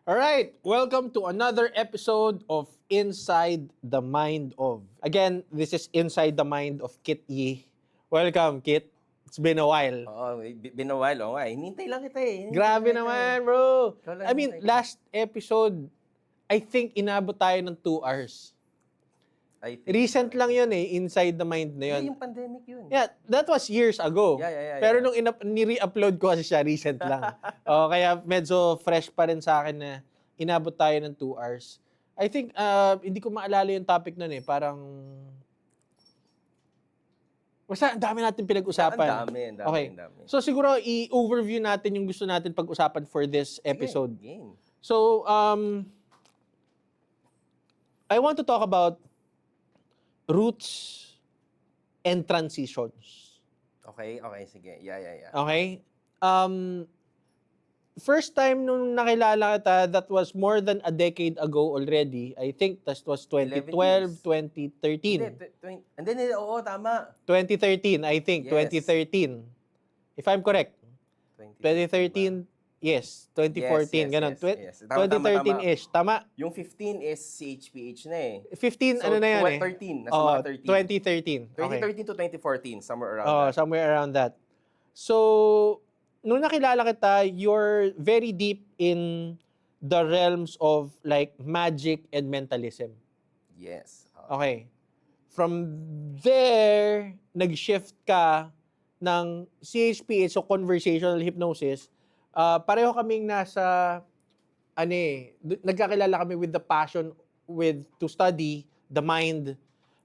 Alright, welcome to another episode of Inside the Mind of. Again, this is Inside the Mind of Kit Yi. Welcome, Kit. It's been a while. Oo, been a while. Oo nga, hinintay lang kita eh. Hinintay Grabe lang kita eh. naman, bro. Ikaw lang I mean, hinintay ko. last episode, I think inabot tayo ng 2 hours. I think Recent so. lang yun eh, Inside the Mind na yun. Hindi, yung pandemic yun. Yeah, that was years ago. Yeah. Pero nung ni-re-upload ko kasi siya, recent lang. Kaya medyo fresh pa rin sa akin na inabot tayo ng 2 hours. I think, hindi ko maalala yung topic nun eh. Parang, basta ang dami natin pinag-usapan. Ang dami. Okay. So siguro, i-overview natin yung gusto natin pag-usapan for this episode. Sige, game. So, I want to talk about roots and transitions. Okay, sige. Yeah. Okay? First time nung nakilala kita, that was more than a decade ago already. I think that was 11 2012, years. 2013. Hindi, oo, tama. 2013, I think. Yes. 2013. If I'm correct. 2013, yes. 2014, ganun. Yes. Tama. 2013-ish. Tama? Yung 15 is CHPH na eh. 15, So, ano na yan eh? 13. Nasa mga 13. 2013. Okay. 2013 to 2014, somewhere around that. Somewhere around that. So, nung nakilala kita, you're very deep in the realms of like magic and mentalism. Yes. Okay. From there, nag-shift ka ng CHPH, so conversational hypnosis. Pareho kaming nasa, nagkakilala kami with the passion to study the mind,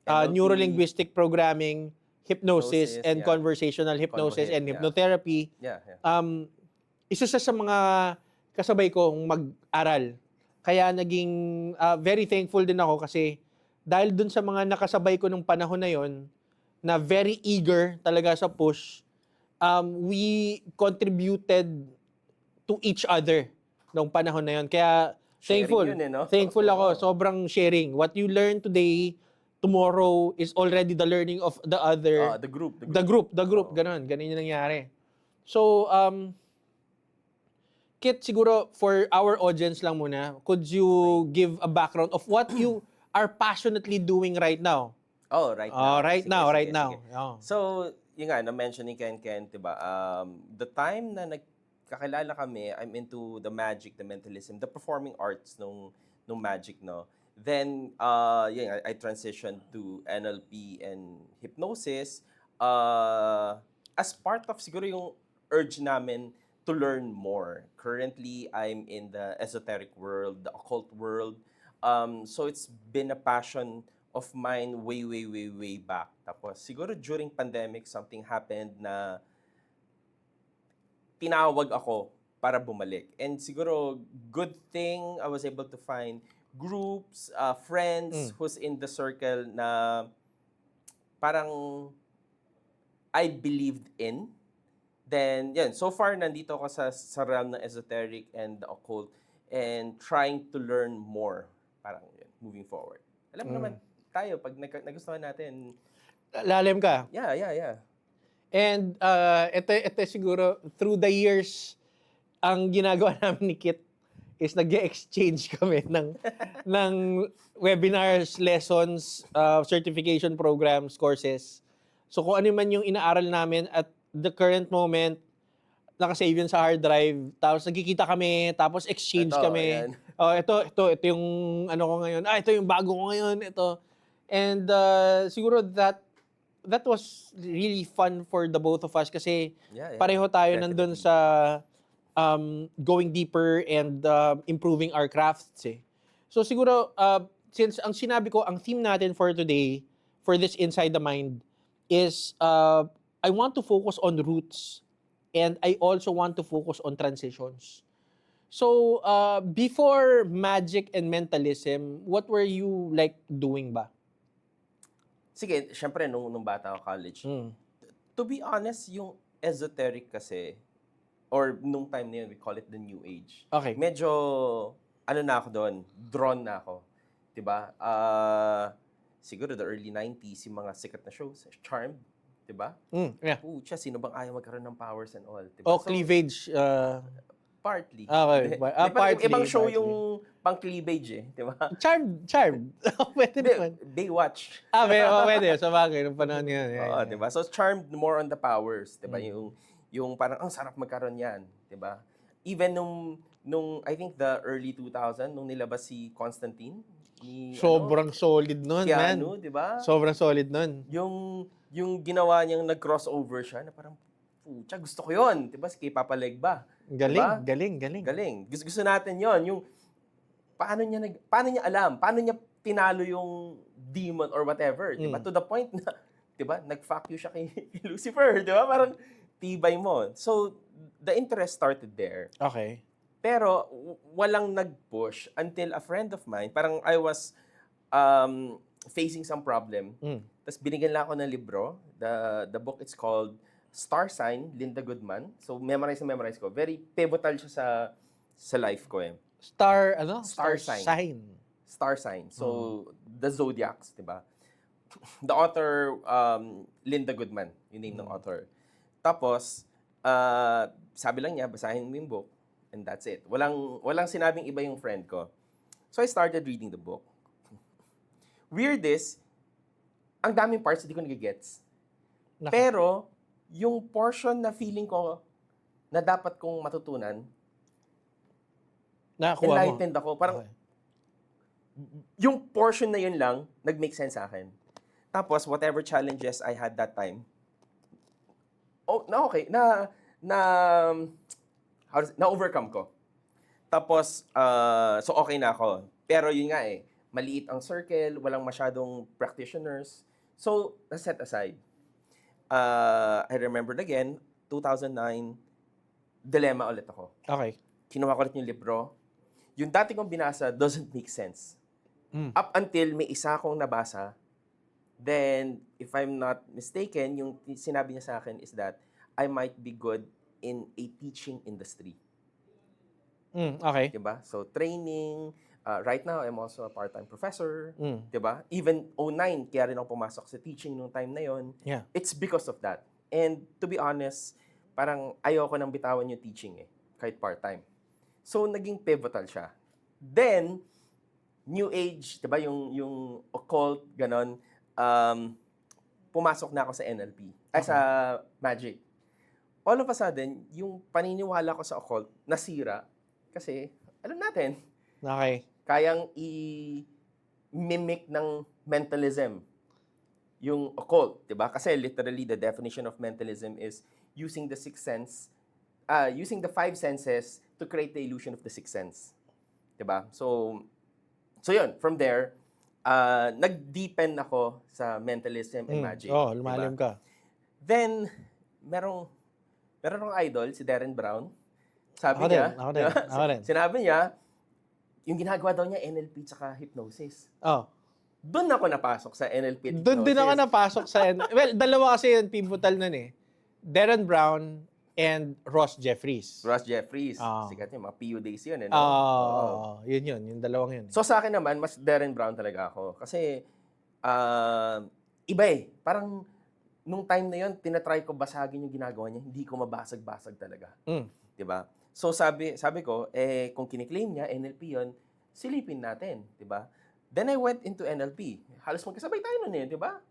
NLP, neuro-linguistic programming, hypnosis, and yeah. conversational hypnosis and Yeah. hypnotherapy. Yeah. Isa sa mga kasabay kong mag-aral. Kaya naging very thankful din ako kasi dahil dun sa mga nakasabay ko nung panahon na yon na very eager talaga sa push, we contributed to each other nung panahon na yon. Kaya thankful. Sharing yun eh, no? Thankful ako. Sobrang sharing. What you learn today, tomorrow is already the learning of the other. The group. The group. Ganun yung nangyari. So, Kit, siguro for our audience lang muna, could you give a background of what you are passionately doing right now? Oh, right now. Right now. Sige. Oh. So, yun nga, na-mention ni Ken, diba? The time na nagkakilala kami, I'm into the magic, the mentalism, the performing arts nung magic, no? Then, I transitioned to NLP and hypnosis as part of siguro yung urge namin to learn more. Currently, I'm in the esoteric world, the occult world. So it's been a passion of mine way back. Tapos siguro during pandemic, something happened na tinawag ako para bumalik. And siguro good thing I was able to find groups, friends who's in the circle na parang I believed in. Then, yan, so far nandito ako sa realm ng esoteric and the occult and trying to learn more. Parang yan, moving forward. Alam mo naman, tayo, pag nagustuhan natin, Lalim ka. yeah. And ito siguro, through the years, ang ginagawa namin ni Kit is nag-exchange kami ng webinars, lessons, certification programs, courses. So kung ano man yung inaaral namin at the current moment, nakasave yun sa hard drive, tapos nagkikita kami, tapos exchange kami. Ito yung ano ko ngayon. Ito yung bago ko ngayon, ito. And siguro that was really fun for the both of us kasi pareho tayo nandun sa going deeper and improving our crafts eh. So siguro, since ang sinabi ko, ang theme natin for today, for this Inside the Mind, is I want to focus on roots and I also want to focus on transitions. So, before magic and mentalism, what were you like doing ba? Sige, syempre nung bata ako college. To be honest, yung esoteric kasi, or nung time na yun, we call it the new age. Okay. Medyo, na ako doon, drawn na ako. Diba? Siguro the early 90s, yung mga sikat na shows, Charmed, diba? Yeah. Pucha, sino bang ayaw magkaroon ng powers and all? Diba? O cleavage. Partly. Okay. Di ba, Partly. ibang show Partly. yung pang-cleavage eh, di ba? Charmed. Pwede Hindi, naman. Baywatch. Pwede. Sa bagay, nung panahon yun. Oo, Yeah. di ba? So Charmed more on the powers, di ba? Mm. Yung parang ang sarap magkaroon yan, di ba? Even nung I think the early 2000 nung nilabas si Constantine ni Sobrang solid nun, man. Keanu, di ba? Sobrang solid nun. Yung ginawa niyang nag-crossover siya na parang pucha, gusto ko 'yon, 'di ba? Si Papa Legba. Galing, Diba? galing. Galing. Gusto natin 'yon, yung paano niya alam, paano niya tinalo yung demon or whatever, 'di ba? To the point na 'di ba, nag-fuck you siya kay Lucifer, 'di ba? Parang tibay mo. So the interest started there. Okay. Pero walang nag-push until a friend of mine, parang I was facing some problem. Tapos binigyan lang ako ng libro. The book it's called Star Sign, Linda Goodman. So memorize ko. Very pivotal siya sa life ko eh. Star sign. Star Sign. So the zodiacs, 'di ba? The author Linda Goodman, yung name ng author. Tapos sabi lang niya, basahin mo yung book. And that's it. Walang sinabing iba yung friend ko. So I started reading the book. Weird is, ang daming parts hindi ko nagigets. Pero, yung portion na feeling ko na dapat kong matutunan, Nakakuha mo. enlightened ako. Parang, yung portion na yun lang, nag-make sense sa akin. Tapos, whatever challenges I had that time, na-overcome ko. Tapos, so okay na ako. Pero yun nga eh, maliit ang circle, walang masyadong practitioners. So, na-set aside. I remembered again, 2009, dilemma ulit ako. Okay. Kinuha ko ulit yung libro. Yung dati kong binasa doesn't make sense. Up until may isa akong nabasa, then, if I'm not mistaken, yung sinabi niya sa akin is that I might be good in a teaching industry. Okay. Diba? So, training. Right now, I'm also a part-time professor. Diba? Even 2009, kaya rin ako pumasok sa teaching nung time na yon. Yeah. It's because of that. And to be honest, parang ayoko nang bitawan yung teaching eh, kahit part-time. So, naging pivotal siya. Then, New Age, diba? Yung occult, ganon. Pumasok na ako sa NLP. Sa Magic. All of a sudden, yung paniniwala ko sa occult, nasira. Kasi, alam natin, Okay. kayang i-mimic ng mentalism yung occult, diba? Kasi literally, the definition of mentalism is using the using the five senses to create the illusion of the sixth sense. Diba? So yun, from there, nag-deepen ako sa mentalism and magic. Lumalim ka. Then, meron akong idol, si Darren Brown. Sabi Ako niya, din. sinabi niya, yung ginagawa daw niya, NLP tsaka hypnosis. Doon ako napasok sa NLP at Doon din ako napasok sa... Well, dalawa kasi yung pivotal nun eh. Darren Brown and Ross Jeffries. Ross Jeffries. Sikat yun, mga PU days yun. Yun. Yung dalawang yun. So sa akin naman, mas Darren Brown talaga ako. Kasi, iba eh. Parang, nung time na yun, tinatry ko basagin yung ginagawa niya, hindi ko mabasag-basag talaga. Diba? So sabi ko, kung kiniklaim niya, NLP yun, silipin natin. Diba? Then I went into NLP. Halos magkasabay tayo nun eh, diba?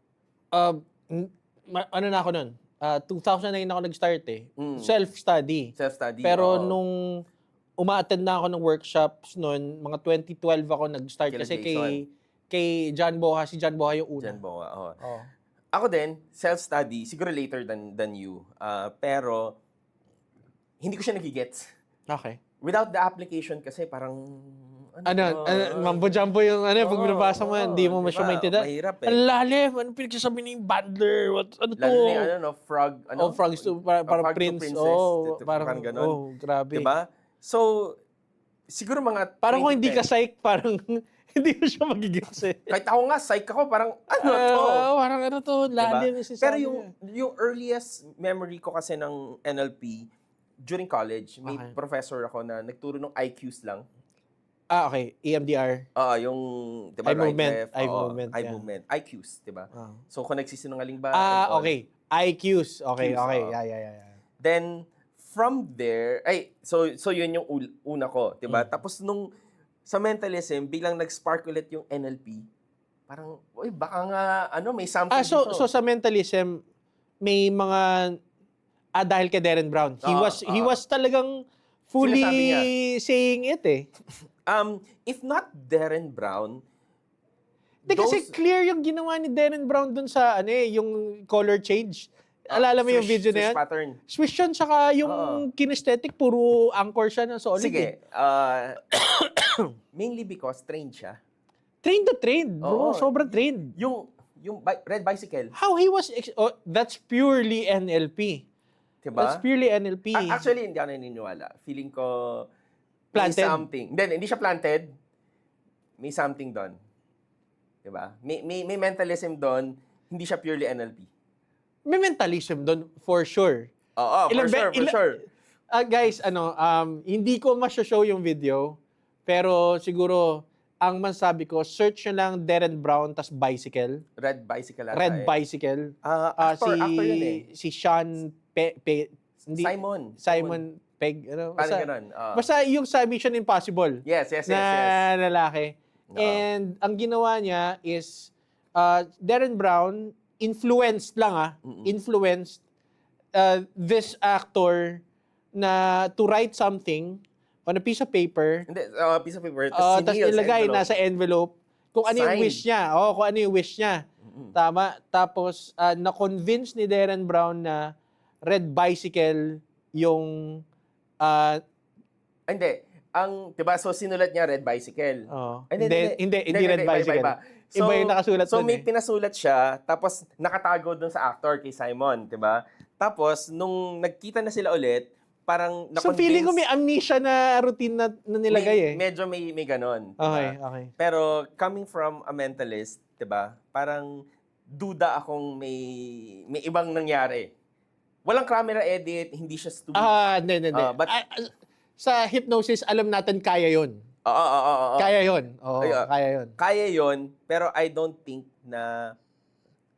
Ano na ako nun? 2009 ako nag-start eh. Self-study. Pero nung uma-attend na ako ng workshops nun, mga 2012 ako nag-start kasi kay John Boha. Si John Boha yung una. John Boha, Ako din, self-study, siguro later than you. Pero, hindi ko siya nagigets. Okay. Without the application kasi parang... mambo-jumbo yung pag binabasa mo, hindi mo siya maintindihan. Mahirap eh. Ang lalim, ano pinagsasabi ng bundler? Ano to? Lalo na frog, frogs to, parang frog prince. to princess. Parang ganun. Grabe. Diba? So, siguro mga... Parang kung hindi ka psych, parang hindi mo siya magigits eh. Kahit ako nga, psych ako, parang to? Parang to, lalim. Diba? Pero yung earliest memory ko kasi ng NLP, during college, may professor ako na nagturo ng IQs lang. Okay. EMDR. Yung, diba, eye movement. IQs, diba? So, kung nagsisinungaling ba? Okay. IQs. Okay. Yeah. Then, from there, so yun yung una ko, 'di ba? Tapos nung sa mentalism, biglang nag-spark ulit yung NLP. Parang, uy, baka nga, may something So dito. sa mentalism, may mga dahil kay Darren Brown. He Oo. was talagang Sinasabi niya. fully saying it eh. If not Darren Brown, Hindi kasi those- clear yung ginawa ni Darren Brown dun sa yung color change. Alala mo yung swish- video na swish yan? pattern. Swish yun, tsaka yung Oo. kinesthetic, puro anchor siya ng solid eh. Sige, mainly because trained siya. Trained to trained, bro. Oo. Sobrang trained. Yung red bicycle, How he was, that's purely NLP. diba? That's purely NLP. Actually, hindi ako naniniwala. Feeling ko Planted? may something. Hindi siya planted. May something doon. Diba? May mentalism doon. Hindi siya purely NLP. May mentalism doon, for sure. Oo, for sure. Guys, hindi ko masya-show yung video, pero siguro, ang masabi ko, search nyo lang Darren Brown tas bicycle. Red bicycle ata Red eh. bicycle. Actor yun eh. Si Sean hindi, Simon Pegg. Parang ganun. Basta yung sa Mission Impossible Yes. na lalaki. Oo. And ang ginawa niya is, Darren Brown influenced lang influenced this actor na to write something on a piece of paper. Hindi, piece of paper. Tapos ilagay nasa envelope kung ano yung Sign. wish niya. Kung ano yung wish niya. Tama. Tapos na-convince ni Darren Brown na red bicycle yung Hindi. Diba, so sinulat niya red bicycle. hindi red bicycle. Iba yung nakasulat So dun may eh. pinasulat siya, tapos nakatago dun sa actor kay Simon, diba? Tapos, nung nagkita na sila ulit, parang So feeling ko may amnesia na routine na nilagay eh. Medyo may ganon. Diba? Okay. Pero coming from a mentalist, 'di ba? Parang duda akong may ibang nangyari. Walang camera edit, hindi siya stupid. Hindi. But- Sa hypnosis, alam natin kaya yon. Oo. Kaya yon. Oo, Ay, kaya yon. Kaya 'yon, pero I don't think na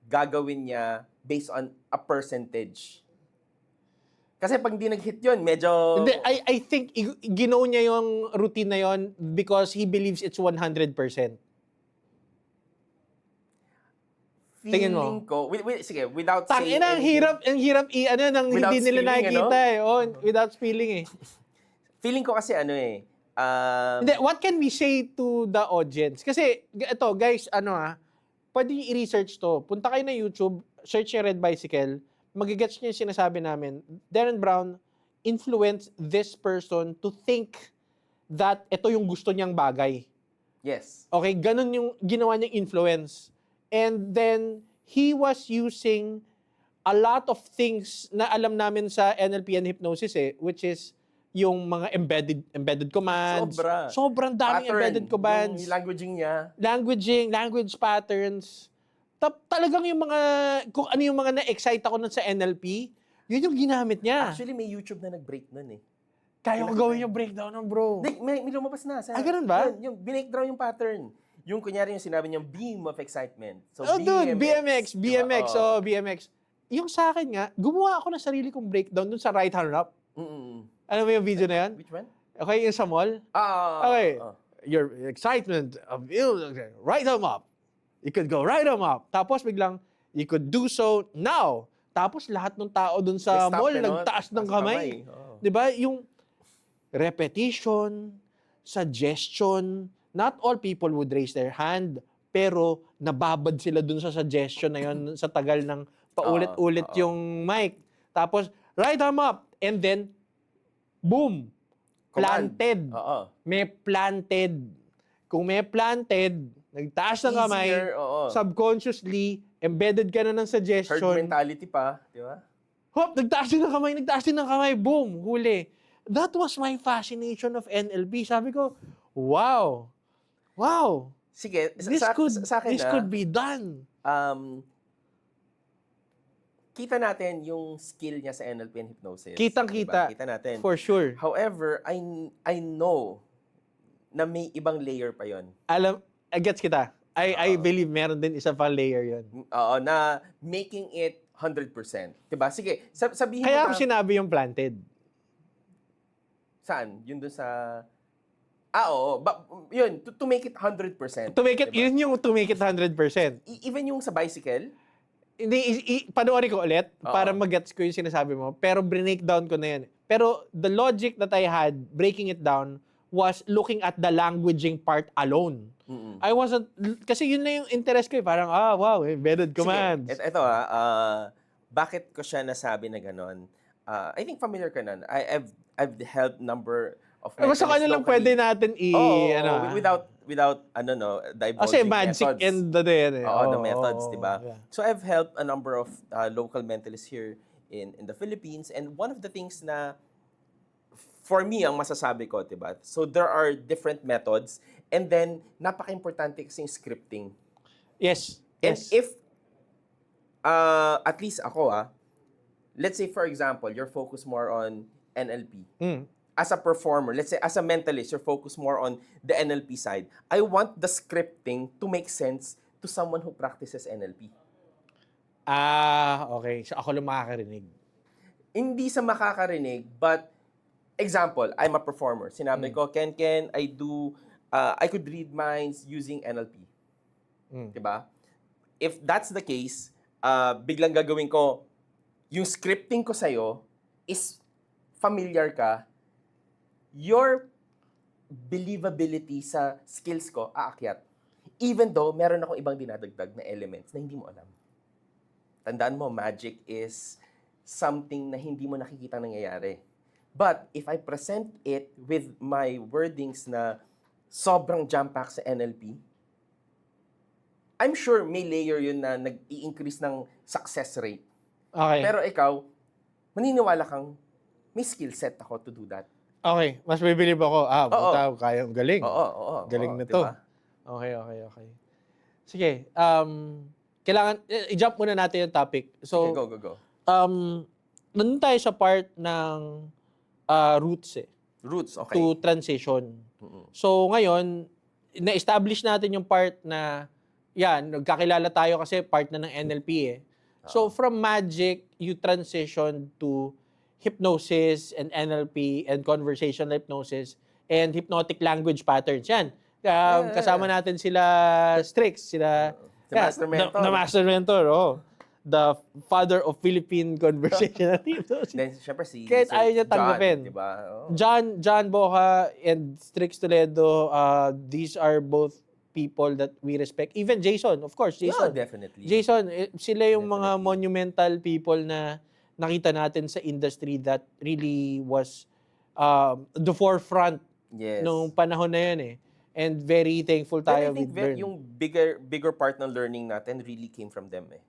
gagawin niya based on a percentage. Kasi pag hindi nag-hit 'yon, medyo Hindi, I think ginaw niya yung routine na yon because he believes it's 100%. Tingin mo. feeling ko, sige, without saying Tangina, ang hirap nang Without hindi nila spilling, nakikita eh. Without spilling eh. Feeling ko kasi Hindi, what can we say to the audience? Kasi, ito, guys, pwede nyo i-research to. Punta kayo na YouTube, search yung Red Bicycle, magigets nyo yung sinasabi namin. Darren Brown influenced this person to think that ito yung gusto niyang bagay. yes. Okay, ganun yung ginawa niyang influence. And then, he was using a lot of things na alam namin sa NLP and hypnosis which is yung mga embedded commands. Sobrang daming Pattern, embedded commands. yung languaging niya. Language patterns. Talagang yung mga, kung ano yung mga na-excite ako nun sa NLP, yun yung ginamit niya. Actually, may YouTube na nag-break nun eh. Kaya ko gawin yung breakdown ng bro. Hindi, may lumabas na. Ganun ba? Yung binake-draw yung pattern. Yung kunyari yung sinabi niyang beam of excitement. So, Dude, BMX. Diba? BMX. Yung sa akin nga, gumawa ako ng sarili kong breakdown dun sa right hand up. Ano mo yung video na yan? Which one? Okay, yung sa mall. Okay. Your excitement of right arm up. You could go right arm up. Tapos biglang, you could do so now. Tapos lahat ng tao dun sa mall, nagtaas ng kamay. Diba? Yung repetition, suggestion, not all people would raise their hand, pero nababad sila dun sa suggestion na yun sa tagal ng paulit-ulit yung mic. Tapos, right arm up. And then, boom. Planted. May planted. Kung may planted, nagtaas ng kamay, subconsciously, embedded ka na ng suggestion. Herd mentality pa, di ba? Hop, nagtaas din ng kamay, boom, huli. That was my fascination of NLP. Sabi ko, wow. Sige, This could be done. Kita natin yung skill niya sa NLP and hypnosis. Kitang-kita. Diba? Kita natin. For sure. However, I know na may ibang layer pa yon. Gets kita. I believe meron din isa pang layer yon. Oo, na making it 100%. Diba? Sige, sabihin Kaya mo ako sinabi yung planted. Saan? Yun dun sa... oo. Yun, to make it 100%. To make it, diba? yun yung to make it 100%. Even yung sa bicycle, Hindi, panoorin ko ulit para Oo. mag-gets ko yung sinasabi mo. Pero breakdown ko na yan. Pero the logic that I had, breaking it down, was looking at the languaging part alone. I wasn't, kasi yun na yung interest ko eh. Parang, wow, embedded commands. Sige, ito bakit ko siya nasabi na ganon? I think familiar ka nun. I've helped number of Basta kung ano lang pwede natin without divulging kasi magic methods. and the yan eh. The methods, di ba? Yeah. So I've helped a number of local mentalists here in the Philippines, and one of the things na for me ang masasabi ko, di ba? So there are different methods, and then napaka-importante kasi yung scripting. Yes. And if at least ako let's say for example, you're focused more on NLP. As a performer, let's say as a mentalist, you're focused more on the NLP side. I want the scripting to make sense to someone who practices NLP. Okay. So ako lang makakarinig. Hindi sa makakarinig, but example, I'm a performer. Sinabi ko, Ken, I could read minds using NLP. Diba? If that's the case, biglang gagawin ko, yung scripting ko sa'yo is familiar ka, your believability sa skills ko aakyat. Even though meron akong ibang dinadagdag na elements na hindi mo alam. Tandaan mo, magic is something na hindi mo nakikita nangyayari. But if I present it with my wordings na sobrang jam-pack sa NLP, I'm sure may layer yun na nag-i-increase ng success rate. Okay. Pero ikaw, maniniwala kang may skill set ako to do that. Okay. Mas bibilib ako. Kaya, galing. Oo. Galing na to. Diba? Okay. Sige. Kailangan, i-jump muna natin yung topic. So, Okay, go. nandun tayo sa part ng roots eh. Roots, okay. To transition. So, ngayon, na-establish natin yung part na, nagkakilala tayo kasi part na ng NLP eh. So, from magic, you transition to hypnosis and NLP and conversational hypnosis and hypnotic language patterns. Yan. Kasama natin sila Strix, sila Master Mentor. The Master Mentor, the father of Philippine conversational hypnosis. Then, syempre si Kahit Sir ayaw niya tanggapin. John, diba? John Boca and Strix Toledo, these are both people that we respect. Even Jason, of course, Jason. Yeah, definitely. Jason, sila yung mga monumental people na nakita natin sa industry that really was the forefront nung panahon na yun eh. And very thankful tayo I think with Vern. yung bigger part ng learning natin really came from them eh.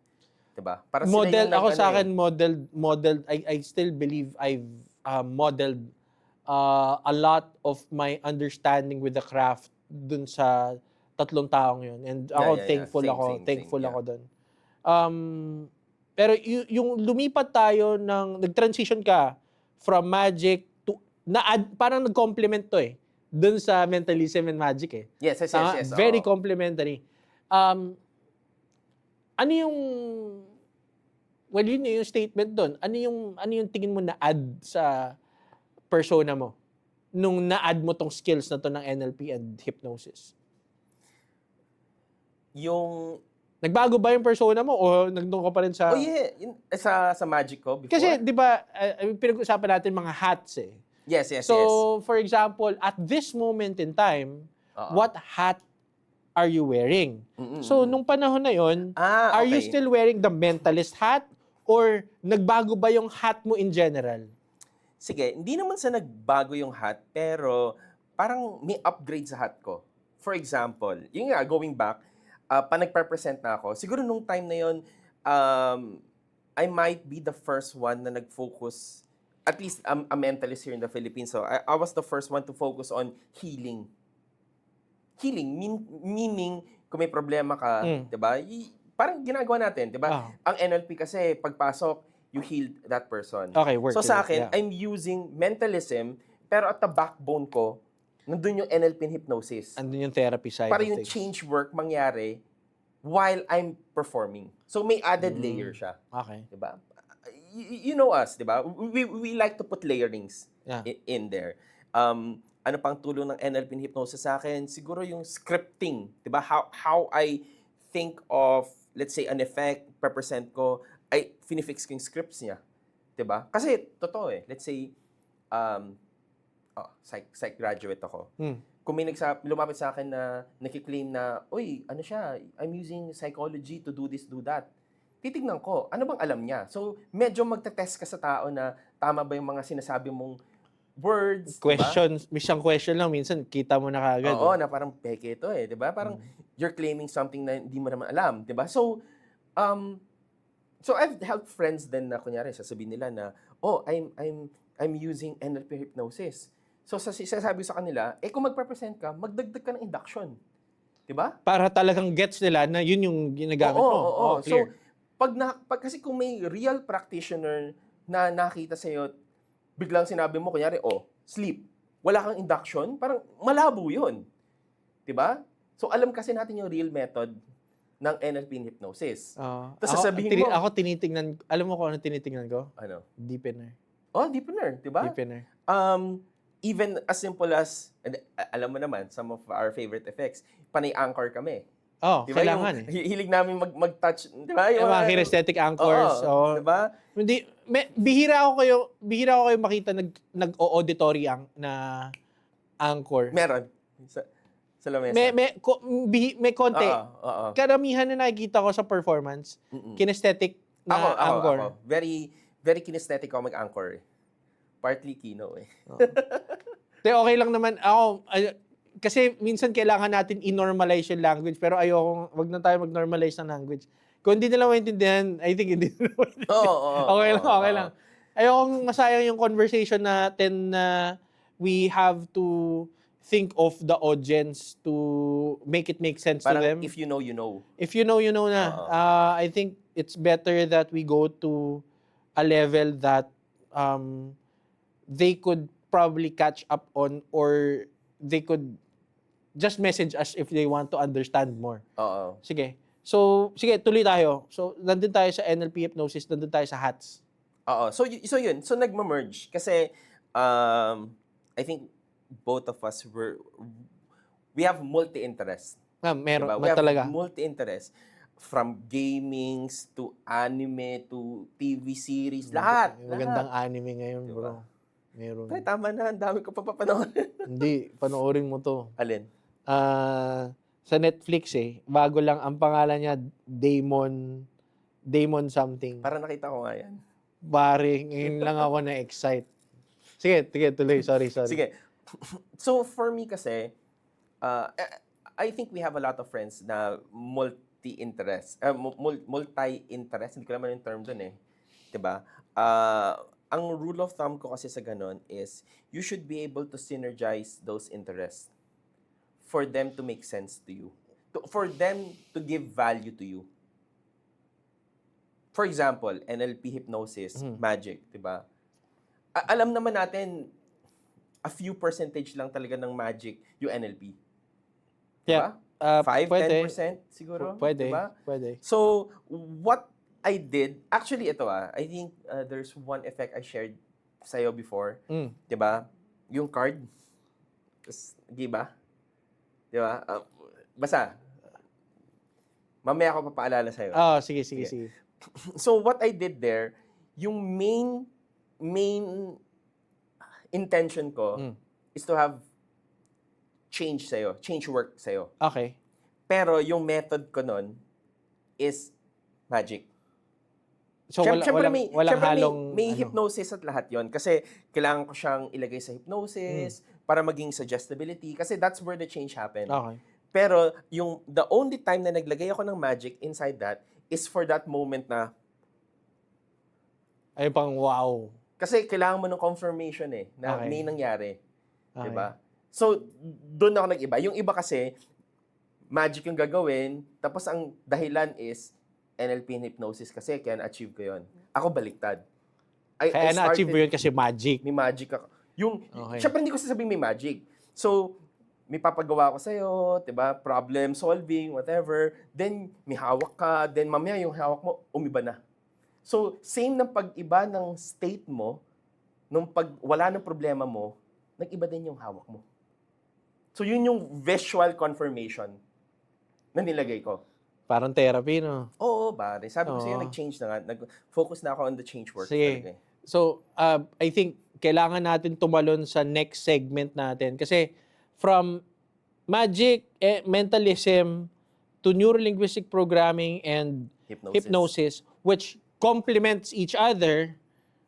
Diba? Para Model, ako sa akin, modeled, I still believe I've modeled a lot of my understanding with the craft dun sa 3 taong yun. And ako, thankful ako dun. Pero yung lumipat tayo nag-transition ka from magic to, parang nag-complement to eh. Dun sa mentalism and magic eh. Yes. Very complementary. Ano yung, yun yung statement dun. Ano yung tingin mo na add sa persona mo? Nung na-add mo tong skills na to ng NLP and hypnosis? Nagbago ba yung persona mo o nagdoon ka pa rin sa... Sa magic ko before. Kasi, di ba, pinag-usapan natin mga hats eh. Yes. So, for example, at this moment in time, what hat are you wearing? So, nung panahon na yon, are you still wearing the mentalist hat or nagbago ba yung hat mo in general? Sige, hindi naman sa nagbago yung hat, pero parang may upgrade sa hat ko. For example, yung going back, pa nagpa-present na ako, siguro nung time na yon, I might be the first one na nag-focus, at least a mentalist here in the Philippines. So I was the first one to focus on healing. Healing, meaning kung may problema ka, diba? Parang ginagawa natin, diba? Ang NLP kasi, pagpasok, you healed that person. Okay, so sa akin, I'm using mentalism, pero at the backbone ko, nandun yung NLP and hypnosis. Andun yung therapy side para of yung things. change work mangyari while I'm performing. So may added layer siya. Okay. Diba? You know us, diba? We like to put layerings in there. ano pang tulong ng NLP and hypnosis sa akin? Siguro yung scripting, 'di ba? How I think of, let's say, an effect, represent ko, ay finifix ko yung scripts niya, 'di ba? Kasi totoo eh. Let's say psych graduate ako. Hmm. Kung may lumapit sa akin na nakiklaim na, uy, ano siya, I'm using psychology to do this, do that. Titignan ko, ano bang alam niya? So, medyo magte-test ka sa tao na tama ba yung mga sinasabi mong words, di ba? Questions, isang question lang, minsan kita mo na kagad. Oo, na parang peke ito eh, di ba? Parang you're claiming something na hindi mo naman alam, di ba? So, I've helped friends din na kunyari sasabihin nila na, oh, I'm using NLP hypnosis. So sasabi sa kanila, kung magpe-present ka, magdagdag ka ng induction. 'Di ba? Para talagang gets nila na yun yung ginagamit mo. Oo. Clear. So kasi kung may real practitioner na nakita sa iyo, biglang sinabi mo kunyari, sleep. Wala kang induction, parang malabo 'yun. 'Di ba? So alam kasi natin yung real method ng NLP and hypnosis. Tapos sasabihin mo, ako tinitingnan, alam mo kung ano tinitingnan ko? ano? Deepener. Deepener, 'di ba? Deepener. Even as simple as, alam mo naman, some of our favorite effects, panay anchor kami. Diba? Kailangan Hilig namin mag-touch, di ba? Yung mga kinesthetic anchors. Di ba? Hindi, bihira ko kayo makita nag-auditory na anchor. Meron. Sa lamesa. May konti. Oo. Karamihan na nakikita ko sa performance, kinesthetic na anchor. Ako. Very, very kinesthetic ako mag-anchor. Partly Kino eh. Okay lang naman. Kasi minsan kailangan natin i-normalize yung language, pero wag na tayo mag-normalize ng language. Kung hindi nila maintindihan, I think hindi nila maintindihan. Okay lang. Ayokong masayang yung conversation natin na we have to think of the audience to make it make sense Parang to them. If you know, you know. If you know, you know na. I think it's better that we go to a level that they could probably catch up on, or they could just message us if they want to understand more. Oo. Sige. So, tuloy tayo. So, nandun tayo sa NLP hypnosis, nandun tayo sa HATS. Oo. So yun. So nagma-merge. Kasi, I think both of us we have multi-interest. Meron. Diba? We have Talaga. multi-interest. From gamings to anime to TV series, lahat. Magandang anime ngayon, Diba? bro. Meron. Ay, tama na. Ang dami ko pa papanoorin. Hindi, panoorin mo to. Alin? Sa Netflix bago lang ang pangalan niya, Damon something. Para nakita ko nga yan. Bari, ngayon lang ako na-excite. Sige, tuloy. Sorry. Sige. So, for me kasi, I think we have a lot of friends na multi-interest. Multi-interest. Hindi ko naman yung term dun eh. Diba? Ang rule of thumb ko kasi sa ganun is, you should be able to synergize those interests for them to make sense to you. For them to give value to you. For example, NLP hypnosis, magic, diba? Alam naman natin, a few percentage lang talaga ng magic yung NLP. Diba? Yeah. 5-10% siguro? Pwede. Diba? Pwede. So, what I did, actually ito I think there's one effect I shared sa'yo before. Diba? Yung card. Tapos, diba? Diba? Basta, mamaya ako papaalala sa'yo. Sige. So, what I did there, yung main intention ko is to have change work sa'yo. Okay. Pero yung method ko nun is magic. So, walang halong... May hypnosis at lahat yon kasi kailangan ko siyang ilagay sa hypnosis para maging suggestibility kasi that's where the change happened. Okay. Pero the only time na naglagay ako ng magic inside that is for that moment na ay pang wow. kasi kailangan mo ng confirmation na Okay. may nangyari. Okay. Diba? So, doon ako nag-iba. Yung iba kasi, magic yung gagawin, tapos ang dahilan is NLP and hypnosis kasi kaya na-achieve ko yun. Ako baliktad. Kaya na-achieve mo yun kasi magic. May magic ako. Okay. Syempre hindi ko sasabihin may magic. So, may papagawa ko sa'yo, diba? Problem solving, whatever. Then, may hawak ka. Then, mamaya yung hawak mo, umiba na. So, same ng pag-iba ng state mo, nung pag wala ng problema mo, nag-iba din yung hawak mo. So, yun yung visual confirmation na nilagay ko. Parang therapy, no? Oo, pare. Sabi ko sa'yo, Oo. nag-change na nga. Nag-focus na ako on the change work Sige. talaga eh. So, I think kailangan natin tumalon sa next segment natin. Kasi from magic, mentalism, to neurolinguistic programming and hypnosis, which complements each other.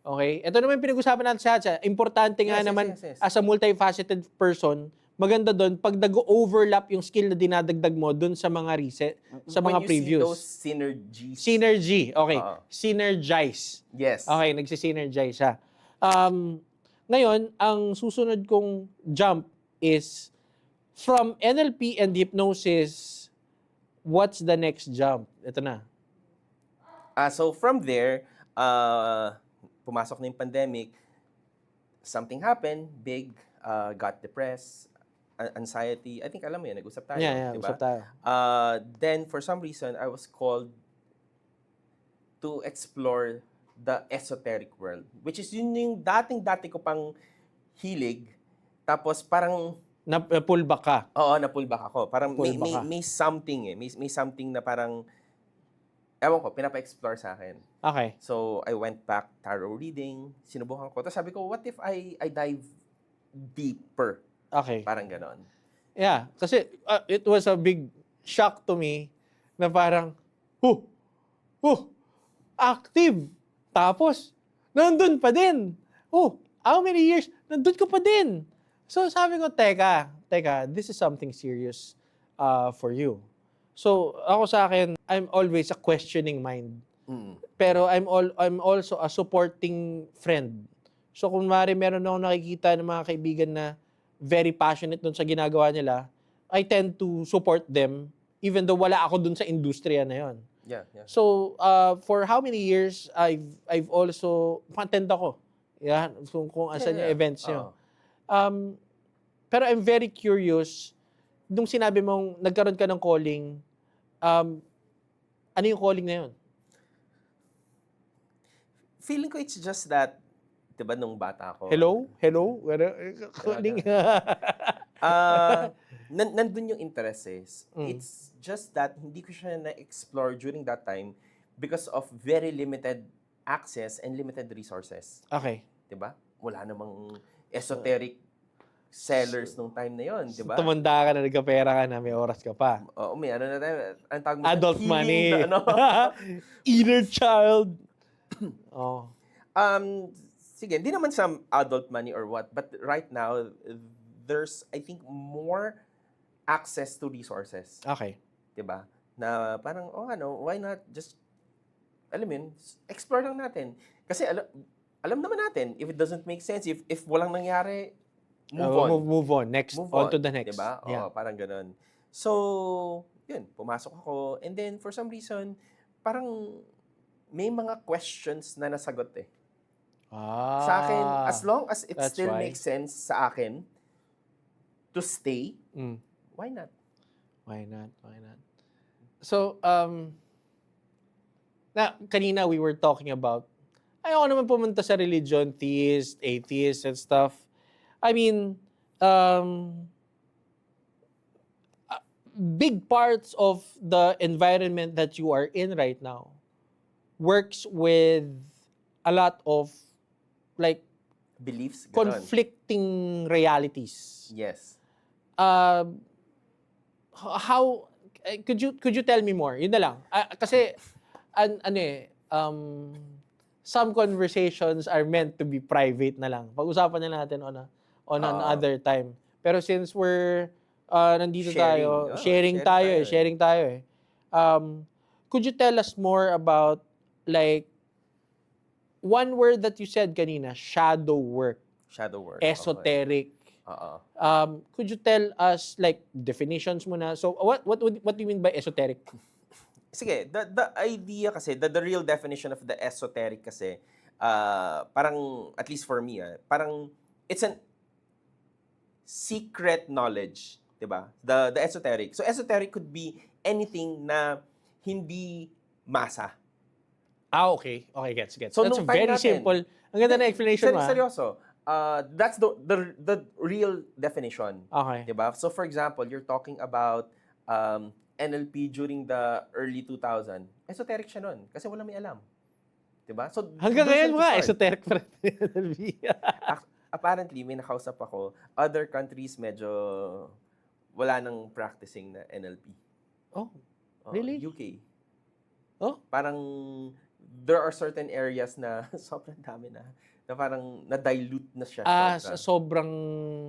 Okay? Ito naman yung pinag-usapan natin sa Hatsa. Importante nga naman, Yes. as a multifaceted person, maganda doon, pag nag-overlap yung skill na dinadagdag mo doon sa mga reset, sa When mga you previews. see those synergies. Synergy. Okay. Oo. Synergize. Yes. Okay, nagsisynergize siya. Ngayon, ang susunod kong jump is from NLP and hypnosis, what's the next jump? Ito na. So from there, pumasok na yung pandemic, something happened, big, got depressed, anxiety. I think alam mo yun, nag-usap tayo. Yeah, diba? usap tayo. Then for some reason, I was called to explore the esoteric world. Which is yun yung dating-dati ko pang hilig. Tapos parang Na-pull back ka. oo, na-pull back ako. Parang Pull back ka. may something eh. May something na parang, ewan ko, pinapa-explore sa akin. Okay. So, I went back, tarot reading, sinubukan ko. Tapos sabi ko, what if I dive deeper? Okay. Parang ganon. Yeah, kasi it was a big shock to me na parang, active. Tapos, nandun pa din. How many years? Nandun ka pa din. So sabi ko, teka, this is something serious for you. So ako sa akin, I'm always a questioning mind. Pero I'm also a supporting friend. So kung meron akong nakikita ng mga kaibigan na very passionate dun sa ginagawa nila, I tend to support them even though wala ako dun sa industriya na yon. Yeah. So for how many years I've also attend ako. Yeah, so kung asan yung events nyo. Pero I'm very curious, nung sinabi mong nagkaroon ka ng calling, ano yung calling na yun? Feeling ko it's just that, di ba nung bata ako? Hello? Calling? Nandun yung interest eh. It's just that hindi ko siya na-explore during that time because of very limited access and limited resources. Okay. Di ba? Wala namang esoteric sellers nung time na yon, di ba? Tumanda ka na, nagkapera ka na, may oras ka pa. Oo, may ano na tayo, ang tawag mo Adult healing money. the, Inner child. Oh. Sige, hindi naman sa adult money or what, but right now, there's, I think, more access to resources. Okay. Diba? Na parang, why not just, alam mo yun, explore lang natin. Kasi alam naman natin, if it doesn't make sense, if walang nangyari, move on. Next, on to the next. Diba? Yeah. Oo, parang ganun. So, yun, pumasok ako, and then, for some reason, parang may mga questions na nasagot eh. Sa akin, as long as it still makes sense sa akin to stay, why not? Why not? So, kanina we were talking about, ayoko naman pumunta sa religion, theist, atheist, and stuff. I mean, big parts of the environment that you are in right now works with a lot of like beliefs, conflicting realities. Yes. How could you tell me more? Yun na lang. Kasi some conversations are meant to be private na lang. Pag-usapan na natin on another time. Pero since we're nandito sharing tayo eh. Could you tell us more about like one word that you said kanina, shadow work, esoteric. Okay. Could you tell us like definitions muna? So what do you mean by esoteric? Sige, the idea kasi, the real definition of the esoteric kasi, parang, at least for me, parang, it's an secret knowledge, diba? The esoteric. So, esoteric could be anything na hindi masa. Okay. Okay, gets. So, That's very simple. Ang ganda na explanation mo. Seryoso. that's the real definition. Okay. Diba? So for example, you're talking about NLP during the early 2000. Esoteric siya nun kasi wala may alam. Diba? So Hanggang doon siya ngayon mga nag-start. esoteric pa rin yung NLP. Apparently, may nakausap ako, other countries medyo wala nang practicing na NLP. Oh, Oh, really? UK. Oh? Parang there are certain areas na sobrang dami na parang na-dilute na siya. Sa sobra. sobrang...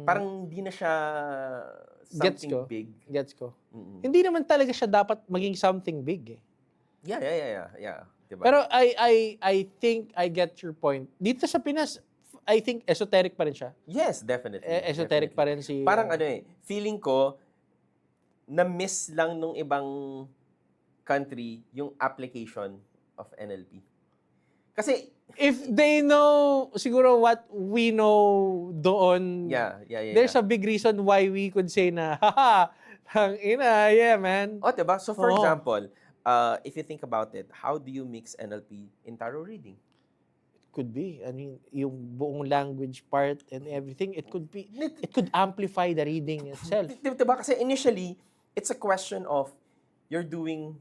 Parang hindi na siya Gets something ko. big. Gets ko. Mm-mm. Hindi naman talaga siya dapat maging something big eh. Yeah. Diba? Pero I think I get your point. Dito sa Pinas, I think esoteric pa rin siya. Yes, definitely. Esoteric pa rin si... Parang feeling ko, na-miss lang nung ibang country yung application of NLP. Kasi, if they know, siguro what we know doon, yeah. there's a big reason why we could say na, haha, tangina, yeah, man. O, diba? So, for Oo. example, if you think about it, how do you mix NLP in tarot reading? Could be. I mean, yung buong language part and everything, it could amplify the reading itself. Diba? Kasi initially, it's a question of you're doing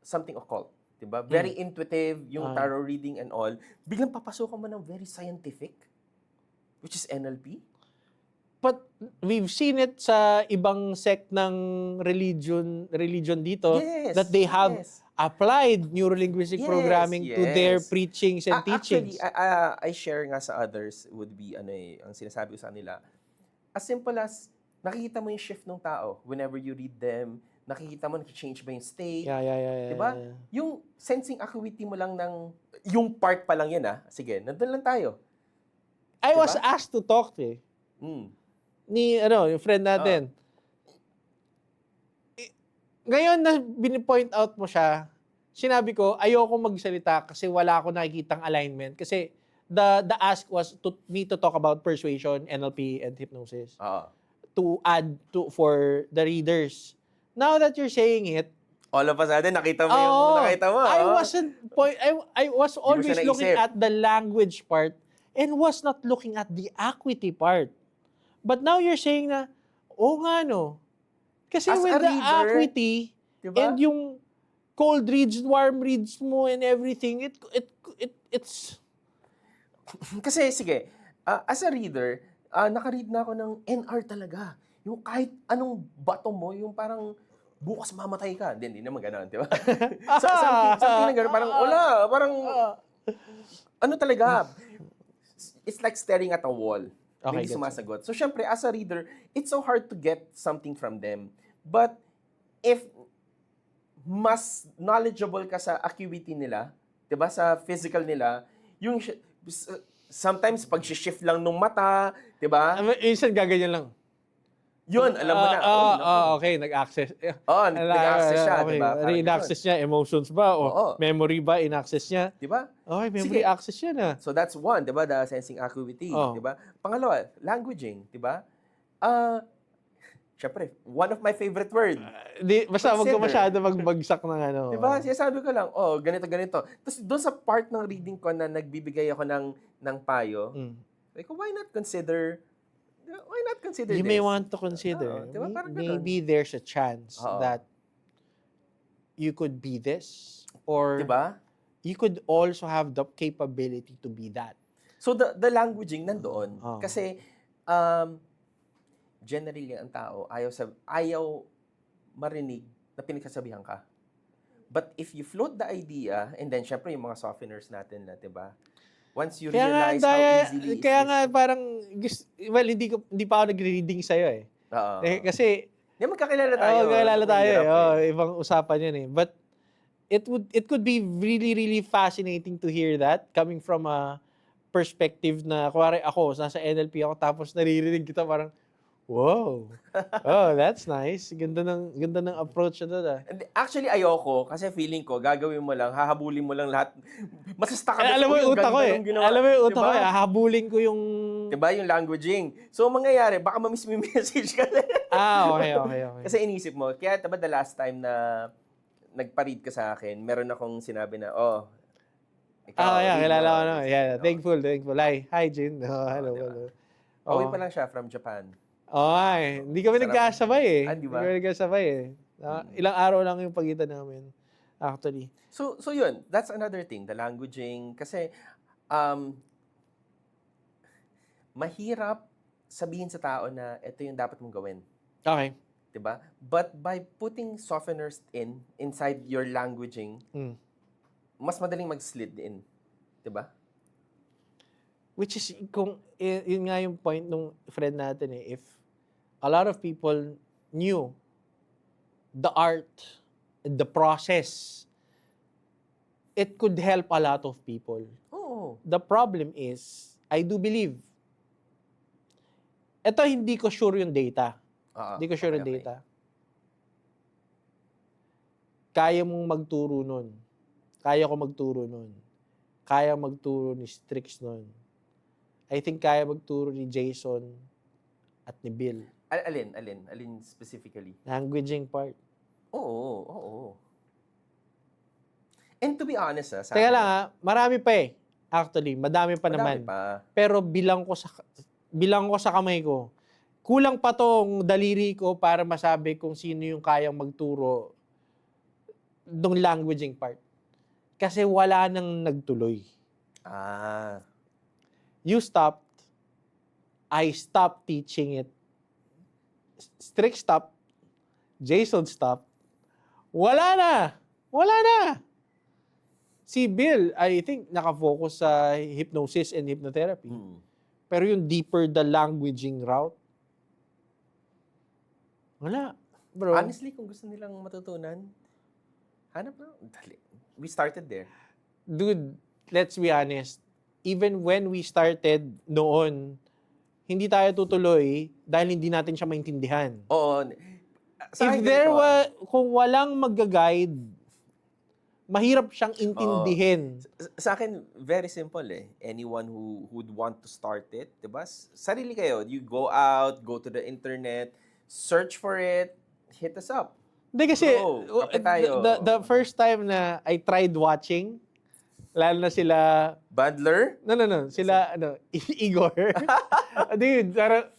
something occult. Diba? Very intuitive, yung tarot reading and all. Biglang papasukan mo ng very scientific, which is NLP. But we've seen it sa ibang sect ng religion dito that they have applied neurolinguistic programming to their preachings and teachings. Actually, I share nga sa others would be, ang sinasabi ko sa nila, as simple as, nakikita mo yung shift ng tao whenever you read them, nakikita mo, change ba yung state. Yeah. Diba? Yung sensing acuity mo lang ng, yung part pa lang yun sige, nandun lang tayo. I was asked to talk ni yung friend natin. Ngayon na binipoint out mo siya, sinabi ko, ayoko magsalita kasi wala ako nakikitang alignment. Kasi the ask was me to talk about persuasion, NLP, and hypnosis. To add for the readers. Now that you're saying it, all of a sudden, nakita mo yung nakita mo. I was always looking at the language part and was not looking at the acuity part. But now you're saying na, nga no. Kasi As with a the reader, acuity, diba? and yung cold reads, warm reads mo and everything, it's... Kasi, sige, as a reader, nakaread na ako ng NR talaga. Yung kahit anong bato mo, yung parang bukas mamatay ka. Hindi naman gano'n, di ba? something na gano'n. Parang, parang, ano talaga? It's like staring at a wall. Okay, Hindi sumasagot. So, syempre, as a reader, it's so hard to get something from them. But, if mas knowledgeable ka sa acuity nila, di ba, sa physical nila, yung sometimes pag-shift lang nung mata, di ba? Minsan gaganyan lang. Yun, alam mo na. Okay, nag-access. Nag-access siya, okay. di ba? In-access niya, emotions ba? O Oo. memory ba? In-access niya? Di ba? Okay, memory access yan So that's one, di ba? The sensing acuity, di ba? Pangalawa, languaging, di ba? Syempre, one of my favorite words. Basta wag ko masyado magbagsak ng ano. Di ba? Sinasabi ko lang, ganito. Tapos doon sa part ng reading ko na nagbibigay ako ng payo, like, why not consider You this? may want to consider. Diba? Parang Maybe there's a chance that you could be this, or diba? you could also have the capability to be that. So the languaging nandoon. Kasi generally ang tao ayaw marinig na pinagsasabihan ka. But if you float the idea, and then syempre yung mga softeners natin na, diba? Once you realize how easily it is. Kaya nga parang, hindi pa ako nagre-reading sa'yo eh. Kasi, magkakilala tayo. Magkakilala tayo eh. Ibang usapan yun eh. But, it could be really, really fascinating to hear that coming from a perspective na, kuwari ako, nasa NLP ako, tapos naririnig kita parang, wow. That's nice. Ganda ng approach na doon. Actually, ayoko. Kasi feeling ko, gagawin mo lang, hahabulin mo lang lahat. Masasta ka. Alam mo yung utak ko eh. Alam mo yung utak ko eh. Hahabulin ko yung... Diba? Yung languaging. So, mangyayari, baka ma-miss mo yung message ka. Okay. Kasi inisip mo. Kaya, diba the last time na nagpa-read ka sa akin, meron akong sinabi na, Ikaw, Yeah, read kilala mo, ko na. Jason. Yeah, Oo. thankful. Hi, Jin. Hello, Di ba? hello. Pauwi Oh. pa lang siya from Japan. Ay, hindi kami Sarap. nagkasabay eh. Di Hindi ba? kami nagkasabay eh. Ilang araw lang yung pagitan namin, actually. So yun, that's another thing, the languaging. Kasi, um, mahirap sabihin sa tao na ito yung dapat mong gawin. Okay. 'Di ba? But by putting softeners inside your languaging, Mm. mas madaling mag-slid in. 'Di ba? Which is, yun nga yung point nung friend natin eh. If a lot of people knew the art, the process, it could help a lot of people. Oo. The problem is, I do believe, ito hindi ko sure yung data. Hindi ko sure yung data. Kaya mong magturo nun. Kaya ko magturo nun. Kaya magturo ni Strix nun. I think kaya magturo ni Jason at ni Bill. Alin specifically? Languaging part. Oo. And to be honest, sa Teka akin, lang marami pa eh. Actually, madami pa naman. pa. Pero bilang ko sa kamay ko, kulang pa tong daliri ko para masabi kung sino yung kayang magturo ng languaging part. Kasi wala nang nagtuloy. You stopped. I stopped teaching it. Strix stopped. Jason stopped. Wala na. Si Bill, I think, nakafocus sa hypnosis and hypnotherapy. Pero yung deeper the languaging route, wala. Bro. Honestly, kung gusto nilang matutunan, hanap na. We started there. Dude, let's be honest. Even when we started noon, hindi tayo tutuloy dahil hindi natin siya maintindihan. Oo. Kung walang mag-guide, mahirap siyang intindihin. Sa akin, very simple eh. Anyone who would want to start it, diba? Sarili kayo. You go out, go to the internet, search for it, hit us up. Hindi kasi, Bro, kape tayo. the first time na I tried watching, lalo na sila... Bandler? No. Sila, Igor. Dude, parang...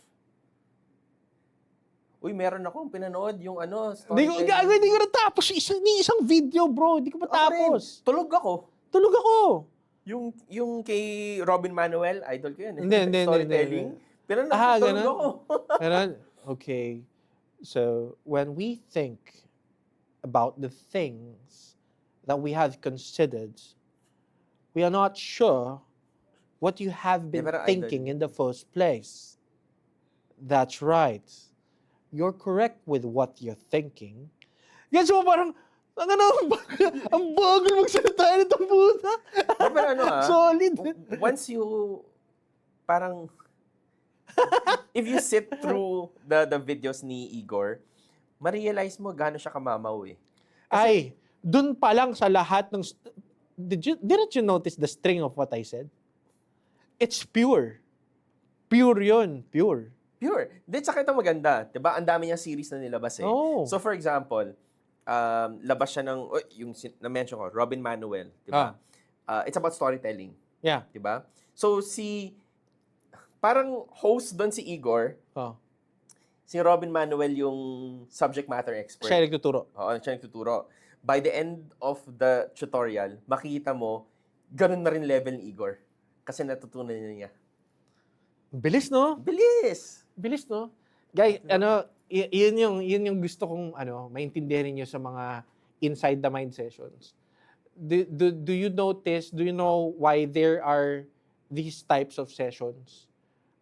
Uy, meron akong pinanood yung Hindi ko natapos. Isang video, bro. Hindi ko matapos. Tulog ako. Yung kay Robin Manuel, idol ko yun. Hindi. Storytelling. Tulog ako. Okay. So, when we think about the things that we have considered, we are not sure what you have been thinking in the first place. That's right. You're correct with what you're thinking. Yan, so parang, ang bagal magsalita nitong puta. Pero Solid. Once you, parang, if you sit through the videos ni Igor, ma-realize mo gaano siya kamamaw eh. Ay, dun pa lang sa lahat ng... Didn't you notice the string of what I said? It's pure. Pure yun. Pure. Di, tsaka ito maganda. Diba? Ang dami niyang series na nilabas eh. Oh. So for example, labas siya ng, yung na-mention ko, Robin Manuel. Diba? It's about storytelling. Yeah. Diba? So parang host doon si Igor. Si Robin Manuel yung subject matter expert. Siya nagtuturo. Oo, siya nagtuturo. By the end of the tutorial, makita mo, ganun na rin level ni Igor. Kasi natutunan niya. Bilis, no? Bilis, no? Guys, yun yung gusto kong maintindihan niyo sa mga inside the mind sessions. Do you notice, do you know why there are these types of sessions?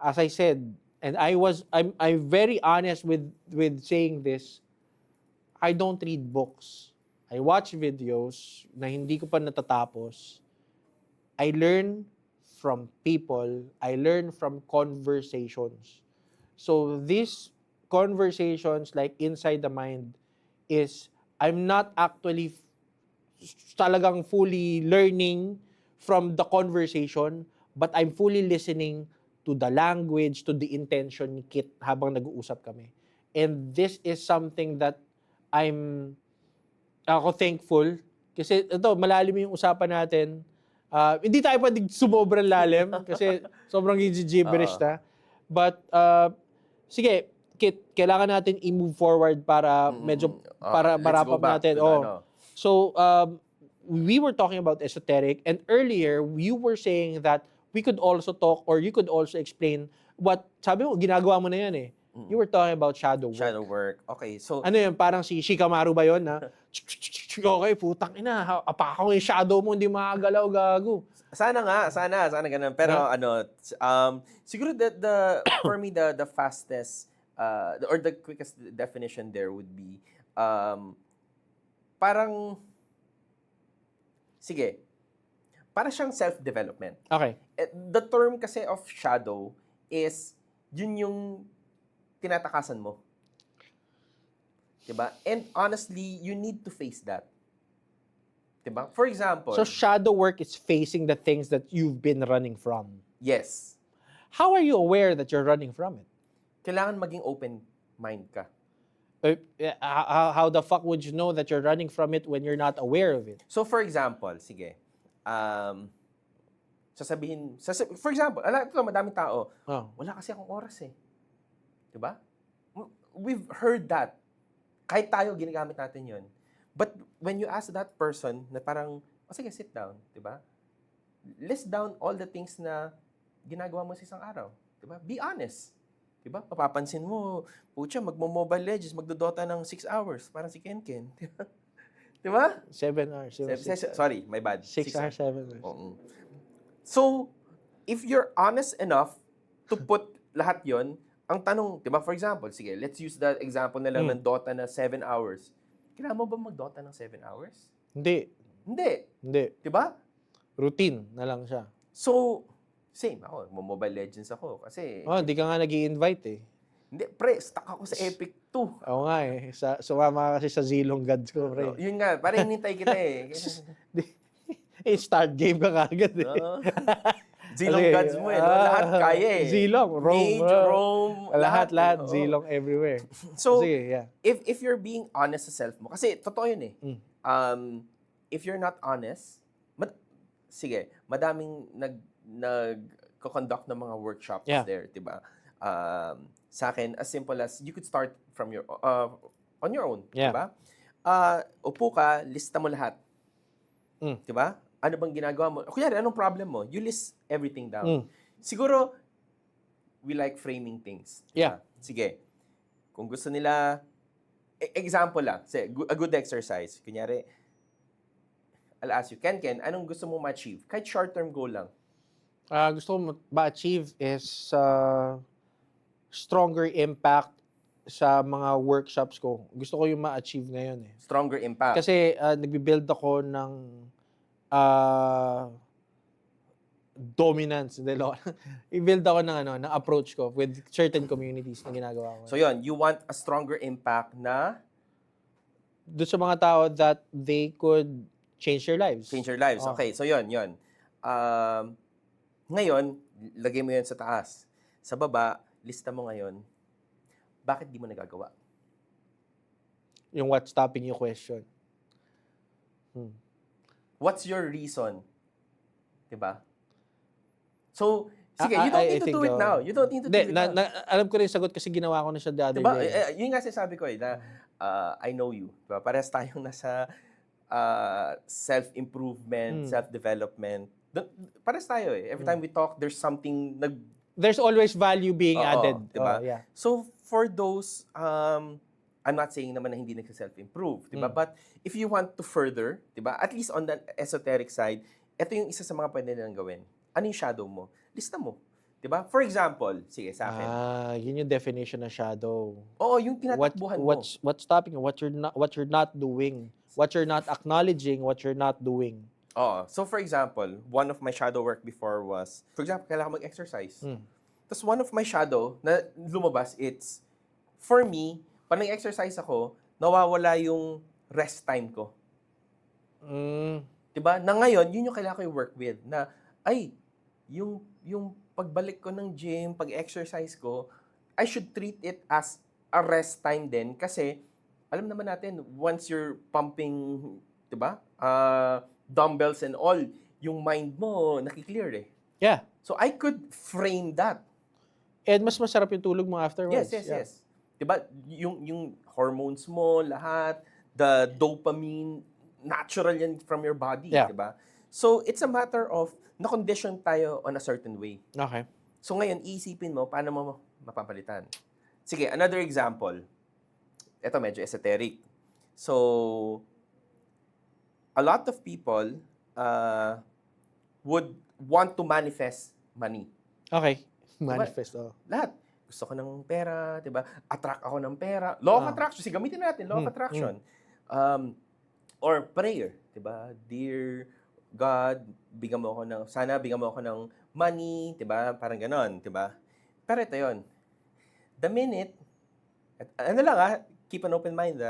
As I said, and I'm very honest with saying this, I don't read books. I watch videos na hindi ko pa natatapos. I learn from people. I learn from conversations. So these conversations like inside the mind is I'm not actually talagang fully learning from the conversation, but I'm fully listening to the language, to the intention ni Kit habang nag-uusap kami. And this is something that ako thankful kasi ito malalim yung usapan natin Hindi tayo pwedeng sumobrang lalim kasi sobrang gibberish Oo. na. But, sige, Kit, kailangan natin i-move forward para medyo, para Let's ma-wrap go up back natin. to the Oh. ano. So, we were talking about esoteric, and earlier, you were saying that we could also talk, or you could also explain what, sabi mo, ginagawa mo na yan eh. You were talking about shadow work. Shadow work. Okay, so Ano yun, parang si Shikamaru ba yun, na, okay, putang ina, apakaw yung shadow mo, hindi makagalaw, gago. sana ganun. Pero Na? siguro for me the fastest or the quickest definition there would be parang sige, para siyang self-development. Okay. The term kasi of shadow is yun yung tinatakasan mo. 'Di ba? And honestly, you need to face that. 'Di ba? For example, So, shadow work is facing the things that you've been running from. yes, How are you aware that you're running from it? kailangan maging open mind ka. How the fuck would you know that you're running from it when you're not aware of it? So for example, sige, for example, ito madaming tao, Oh. wala kasi akong oras eh. 'Di ba? We've heard that. Kahit tayo, ginagamit natin yun. But when you ask that person na parang, sige, sit down, 'di ba? List down all the things na ginagawa mo sa isang araw. 'Di ba? Be honest. 'Di ba? Mapapansin mo, putya, magmo-Mobile Legends, magdodota ng 6 hours, parang si Ken Ken. 'Di ba? 7 hours. Sorry, my bad. 6 hours, 7 hours. Oo. So, if you're honest enough to put lahat yon, ang tanong, 'di ba, for example, sige, let's use the example na lang ng Dota na 7 hours. Kailangan mo ba mag-Dota ng 7 hours? Hindi. Hindi. 'Di ba? Routine na lang siya. So, same ako, Mobile Legends ako kasi Hindi ka nga nag-i-invite eh. hindi, pre, stuck ako sa Epic 2. Oo nga eh. Sumama ka kasi sa Zilong Gods ko, pre. Yun nga, parang hinintay kita eh. Start game ka kagad eh. Zilong Kasi, gods mo eh, no? Lahat kaya eh. Zilong, Rome. Mage, Rome, Lahat, eh. Oo. Zilong everywhere. So, Sige, yeah. if you're being honest sa self mo, kasi totoo yun eh. If you're not honest, sige, madaming nag-conduct ng mga workshops Yeah. there, 'di ba? Sa akin, as simple as you could start from your on your own, 'di Yeah. ba? Upo ka, lista mo lahat. 'Di ba? Ano bang ginagawa mo? Kunyari, anong problem mo? You list everything down. Siguro, we like framing things. Yeah. Sige. Kung gusto nila, example lang, a good exercise. Kunyari, I'll ask you, Ken, anong gusto mo ma-achieve? Kahit short-term goal lang. Gusto ko ma-achieve is stronger impact sa mga workshops ko. Gusto ko yung ma-achieve ngayon eh. Stronger impact. Kasi nagbi-build ako ng dominance. I-build ako ng approach ko with certain communities na ginagawa ko. So yun, you want a stronger impact na Doon sa mga tao that they could change their lives. change your lives. Oh. Okay, so yun. Ngayon, lagay mo yun sa taas. Sa baba, lista mo ngayon, bakit di mo nagagawa? Yung what's stopping you question. What's your reason? Diba? So, sige, you don't need to do it now. You don't need to do it now. Alam ko rin yung sagot kasi ginawa ko na siya the other Diba? day. Yun nga sinasabi ko eh, na I know you. Diba? Parehas tayong nasa self-improvement, self-development. Parehas tayo eh. Every time we talk, there's something There's always value being Oo, added. diba? Yeah. So, for those, I'm not saying naman na hindi nagsa-self-improve, diba? But if you want to further, diba? At least on the esoteric side, ito yung isa sa mga pwede nilang gawin. Ano yung shadow mo? Lista mo. Diba? For example, sige sa akin. Yun yung definition ng shadow. Oo, yung tinatakbuhan mo. What's stopping you? What you're not doing. What you're not acknowledging, what you're not doing. Oo. So for example, one of my shadow work before was, for example, kailangan mag-exercise. Tapos one of my shadow na lumabas, it's, for me, pag nag-exercise ako, nawawala yung rest time ko. Diba? Na ngayon, yun yung kailangan ko i-work with. Na, yung pagbalik ko ng gym, pag-exercise ko, I should treat it as a rest time din. Kasi, alam naman natin, once you're pumping, diba? Dumbbells and all, yung mind mo nakiklear eh. Yeah. So I could frame that. And mas masarap yung tulog mo afterwards. Yes. 'Di ba? Yung hormones mo, lahat, the dopamine, natural yan from your body, Yeah. 'di ba? So it's a matter of na-condition tayo on a certain way. Okay. So ngayon, iisipin mo, paano mo mapapalitan? Sige, another example. Ito medyo esoteric. So, a lot of people would want to manifest money. Okay. Manifest. Oh. Lahat. Gusto ko ng pera, 'di ba? Attract ako ng pera. Law of attraction, sige, gamitin natin, law of attraction. Or prayer, 'di ba? Dear God, sana bigyan mo ako ng money, 'di ba? Parang gano'n, 'di ba? Pero ito 'yon. The minute, ano lang keep an open mind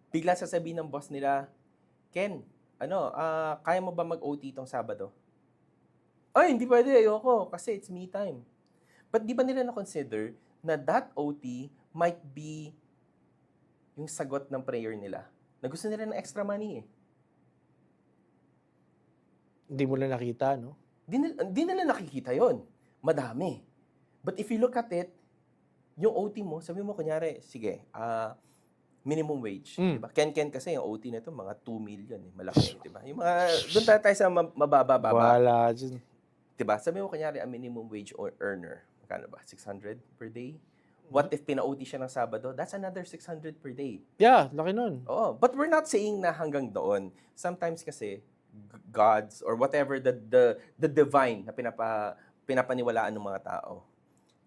bigla sasabihin ng boss nila, Ken, kaya mo ba mag-OT itong Sabado? Ay, hindi pwede, ayoko, kasi it's me time. But di ba nila na-consider na that OT might be yung sagot ng prayer nila? Na gusto nila ng extra money eh. Hindi mo na nakita, no? Di nila nakikita yon. Madami. But if you look at it, yung OT mo, sabi mo kunyari, sige, minimum wage, di ba? Ken kasi yung OT na ito, mga 2 million, malaki, di ba? Yung mga, doon tayo sa mababa. Wala dyan. Di ba? Sabi mo kunyari, a minimum wage earner, magkano ba? 600 per day? What if pina-OT siya ng Sabado? That's another 600 per day. Yeah, laki nun. Oo. But we're not saying na hanggang doon. Sometimes kasi, gods or whatever the divine na pinapaniwalaan ng mga tao,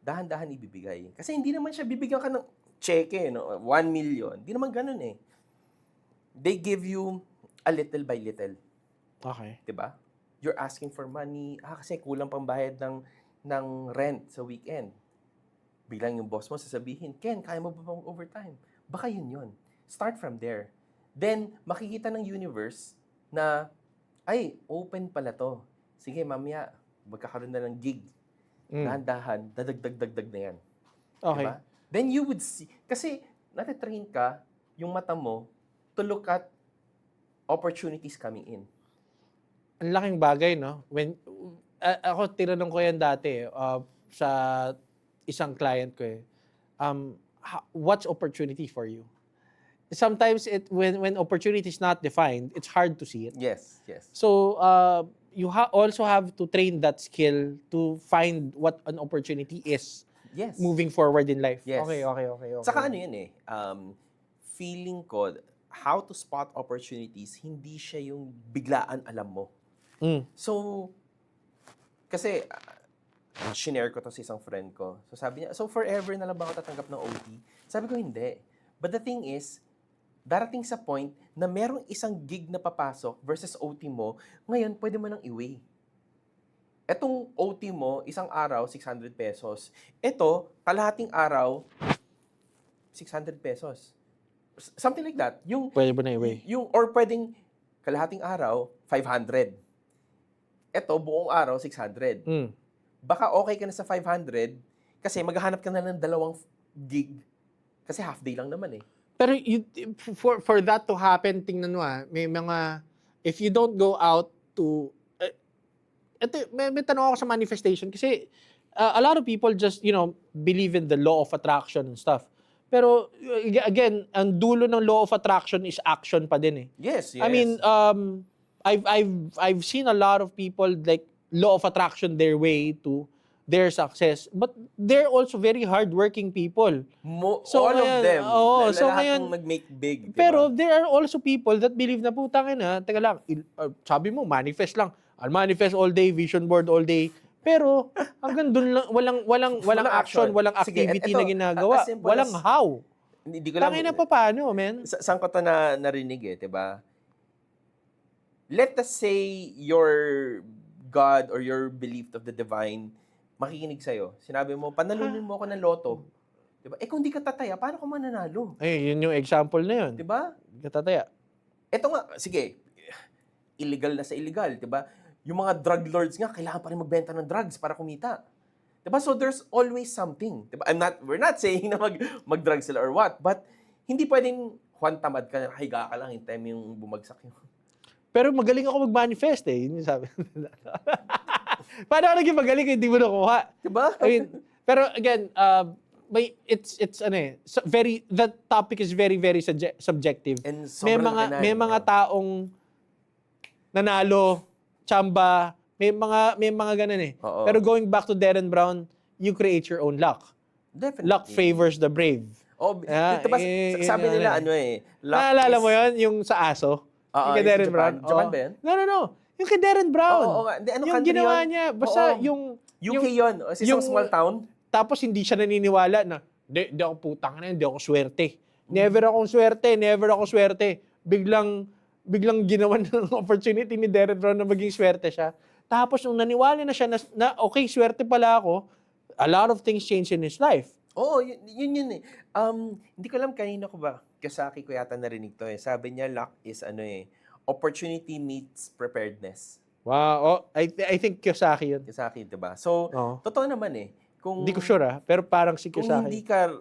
dahan-dahan ibibigay. Kasi hindi naman siya bibigyan ka ng cheque, no? 1 million. Hindi naman ganun eh. They give you a little by little. Okay. Diba? You're asking for money. Kasi kulang pang bayad ng rent sa weekend. Biglang yung boss mo sasabihin, Ken, kaya mo ba pang overtime? Baka yun. Start from there. Then, makikita ng universe na, ay, open pala to. Sige, mamaya, magkakaroon na ng gig. Dahan-dahan, dadagdag na yan. Okay. Diba? Then you would see, kasi natitrain ka, yung mata mo, to look at opportunities coming in. Ang laking bagay, no? Ako, tinanong ko yan dati sa isang client ko eh. What's opportunity for you? Sometimes when opportunity is not defined, it's hard to see it. Yes. So you also have to train that skill to find what an opportunity is. Yes. Moving forward in life. Yes. Okay. Saka ano yun eh, feeling ko, how to spot opportunities, hindi siya yung biglaan alam mo. So, kasi, shinare ko to sa isang friend ko. So sabi niya, so forever na lang ba ako tatanggap ng OT? Sabi ko, hindi. But the thing is, darating sa point na merong isang gig na papasok versus OT mo, ngayon pwede mo nang i-weigh. Etong OT mo, isang araw, 600 pesos. Ito, kalahating araw, 600 pesos. Something like that. Pwede mo na i-weigh. Or pwedeng kalahating araw, 500. Ito, buong araw, 600. Baka okay ka na sa 500 kasi maghahanap ka na ng 2 gig. Kasi half day lang naman eh. Pero for that to happen, tingnan mo may mga, if you don't go out to, may tanong ako sa manifestation kasi a lot of people just, believe in the law of attraction and stuff. Pero again, ang dulo ng law of attraction is action pa din eh. Yes. I mean, I've seen a lot of people like law of attraction their way to their success, but they're also very hardworking people. So, all of them. So lahat ngayon, ng mag-make big. Diba? Pero there are also people that believe na putangin teka lang, sabi mo, manifest lang. I'll manifest all day, vision board all day. Pero hanggang doon lang, walang action, walang activity. Sige, na ginagawa. Walang how. Hindi ko lang. Tangin na pa paano, man? Saan ko to narinig eh, diba? Let us say your God or your belief of the divine makikinig sa'yo. Sinabi mo, panalunin mo ako ng loto. Diba? Kung di ka tataya, paano ka mananalo? Yun yung example na yun. Diba? Di ka tataya. Ito nga, sige, illegal na sa illegal, diba? Yung mga drug lords nga, kailangan pa rin magbenta ng drugs para kumita. Diba? So there's always something. Diba? We're not saying na mag-drug sila or what, but hindi pwedeng Juan tamad ka, higa ka lang, hintay mo yung bumagsak yun. Pero magaling ako mag-manifest eh. Yun yung sabi. Paano ako naging magaling kung hindi mo nakuha? Diba? I mean, pero again, it's ano eh, that topic is very very subjective. And May sobrang laki na may eh, mga oh. taong nanalo, tsamba, may mga ganun eh. Oo. Pero going back to Darren Brown, you create your own luck. Definitely. Luck favors the brave. Oh, Yeah, diba, yun sabi yung nila ano ano eh, luck Naalala is- mo yun? Yung sa aso? Oo, yung kay yung sa Darren Japan. Brown? Japan Oo. ba yun? No. Yung kay Darren Brown. Oo, nga. Di, ano yung country ginawa yun? niya. Basta Oo. yung... UK yun. O, sa isang small town. Tapos hindi siya naniniwala na, di ako putang na, hindi ako swerte. Never akong swerte. Biglang ginawan ng opportunity ni Darren Brown na maging swerte siya. Tapos nung naniwala na siya na okay, swerte pala ako, a lot of things change in his life. Oo, yun eh. Hindi ko alam kanina ko ba, Kiyosaki ko yata narinig to eh. Sabi niya, luck is ano eh, opportunity meets preparedness. Wow, I think Kiyosaki yun. Kiyosaki, diba? So, Oo. totoo naman eh. Kung, Hindi ko sure pero parang si kung Kiyosaki. hindi ka,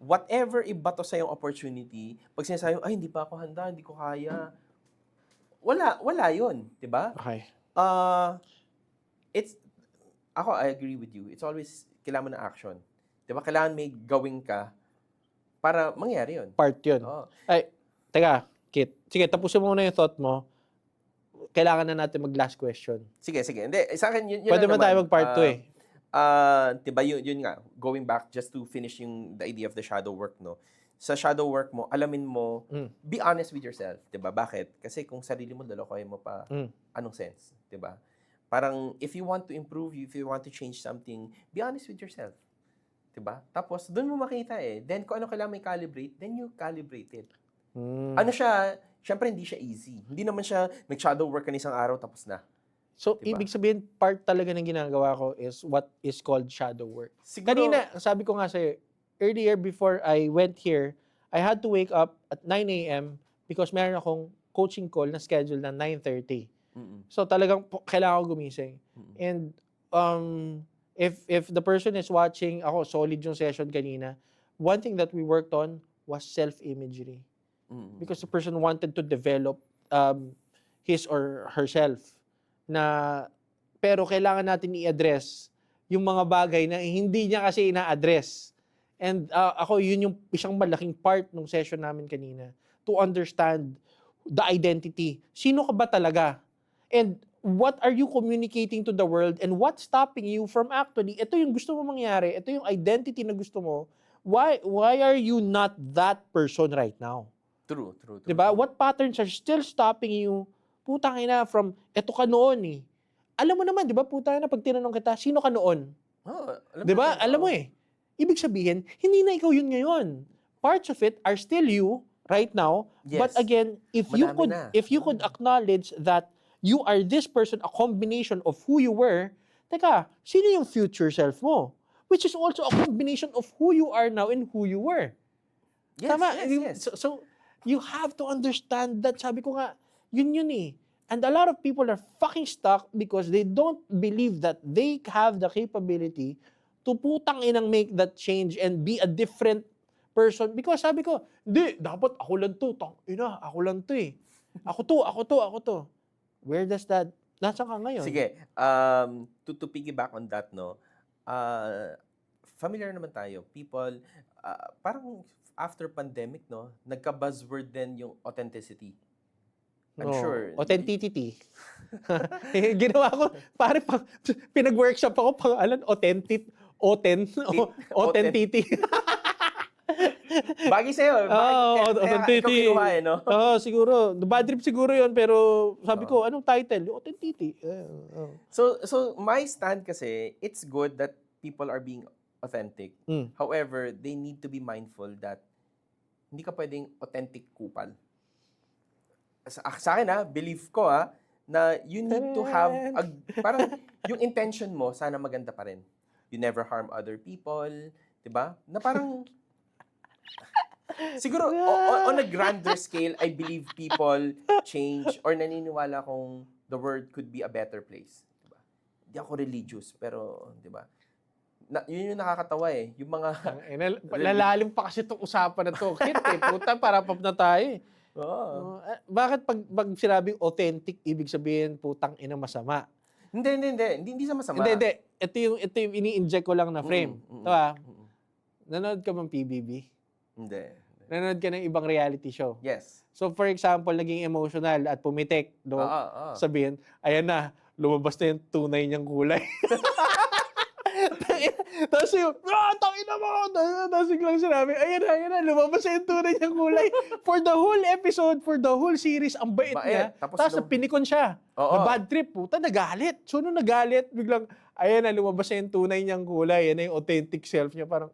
whatever ibato sa yung opportunity, pag sinasabi, ay, hindi pa ako handa, hindi ko kaya, wala yun, diba? Okay. Ako, I agree with you. It's always, kailangan mo ng action. Diba? Kailangan may gawin ka para mangyari yun. Part yun. Oo. Ay, teka, Kit. Sige, tapusin mo muna yung thought mo. Kailangan na natin mag-last question. Sige. Hindi, sa akin, yun Pwede lang mo naman. tayo mag-part 2 eh. Diba, yun nga, going back just to finish the idea of the shadow work, no? Sa shadow work mo, alamin mo, be honest with yourself, diba? Bakit? Kasi kung sarili mo, lalokoy mo pa, anong sense, diba? Parang, if you want to improve, if you want to change something, be honest with yourself. Diba? Tapos, doon mo makita eh. Then, kung ano kailangan may calibrate, then you calibrate it. Ano siya, syempre hindi siya easy. Hindi naman siya, nag-shadow work ka isang araw, tapos na. So, Diba? ibig sabihin, part talaga ng ginagawa ko is what is called shadow work. Siguro, Kanina, sabi ko nga sa'yo, earlier before I went here, I had to wake up at 9 a.m. because meron akong coaching call na schedule na 9:30. So, talagang kailangan ko gumising. And, if the person is watching, ako, solid yung session kanina, one thing that we worked on was self-imagery. Because the person wanted to develop his or herself. Pero kailangan natin i-address yung mga bagay na hindi niya kasi ina-address. And ako, yun yung isang malaking part ng session namin kanina. To understand the identity. Sino ka ba talaga? And what are you communicating to the world? And what's stopping you from actually, ito yung gusto mo mangyari, ito yung identity na gusto mo, why are you not that person right now? True. Diba? What patterns are still stopping you? Putang ina, from, eto ka noon eh. Alam mo naman, di ba, putang ina, pag tinanong kita, sino ka noon? Di ba? Alam mo eh. Ibig sabihin, hindi na ikaw yun ngayon. Parts of it are still you right now. Yes. But again, if you Madami could acknowledge that you are this person, a combination of who you were, teka, sino yung future self mo? Which is also a combination of who you are now and who you were. Yes, Tama? yes. So, you have to understand that. Sabi ko nga, yun eh. And a lot of people are fucking stuck because they don't believe that they have the capability to putang inang make that change and be a different person. Because sabi ko, hindi, dapat ako lang to. Ako lang to eh. Ako to. Where does that, nasaan ka ngayon? Sige, to piggyback on that, no, familiar naman tayo. People, parang after pandemic, no, nagka-buzzword din yung authenticity. I'm sure. Authenticity. Ginawa ko, pare, pinag-workshop ako, pangalan, authenticity. Bagay sa'yo. Kaya ikaw kinuha eh, no? Siguro. Bad trip siguro yun, pero sabi ko, anong title? Authenticity. So, my stand kasi, it's good that people are being authentic. However, they need to be mindful that hindi ka pwedeng authentic kupal. Sa akin belief ko na you need to have, parang yung intention mo, sana maganda pa rin. You never harm other people, diba? Na parang, siguro, on a grander scale, I believe people change or naniniwala kung the world could be a better place. Diba? Hindi ako religious, pero, diba? Yun yung nakakatawa eh. Yung mga... Lalalim pa kasi itong usapan na to. Kit eh, puta, para pap na tayo eh. Oo. Bakit pag sinabing authentic, ibig sabihin putang ina masama? Hindi sa masama. Hindi. Ito yung ini-inject ko lang na frame. Mm. Ito ah, Mm. nanonood ka bang PBB? Hindi. Nanonood ka ng ibang reality show? Yes. So for example, naging emotional at pumitik, no? Oo. Sabihin, ayan na, lumabas na yung tunay niyang kulay. Tapos yung, tangina mo! Tapos biglang sinabi, ayan na, lumabas na yung tunay niyang kulay. For the whole episode, for the whole series, ang bait niya. Tapos Pinikon siya. Oo. Na bad trip, puta, nagalit. So nung nagalit, biglang, ayan na, lumabas na yung tunay niyang kulay. Yan na yung authentic self niya. Parang,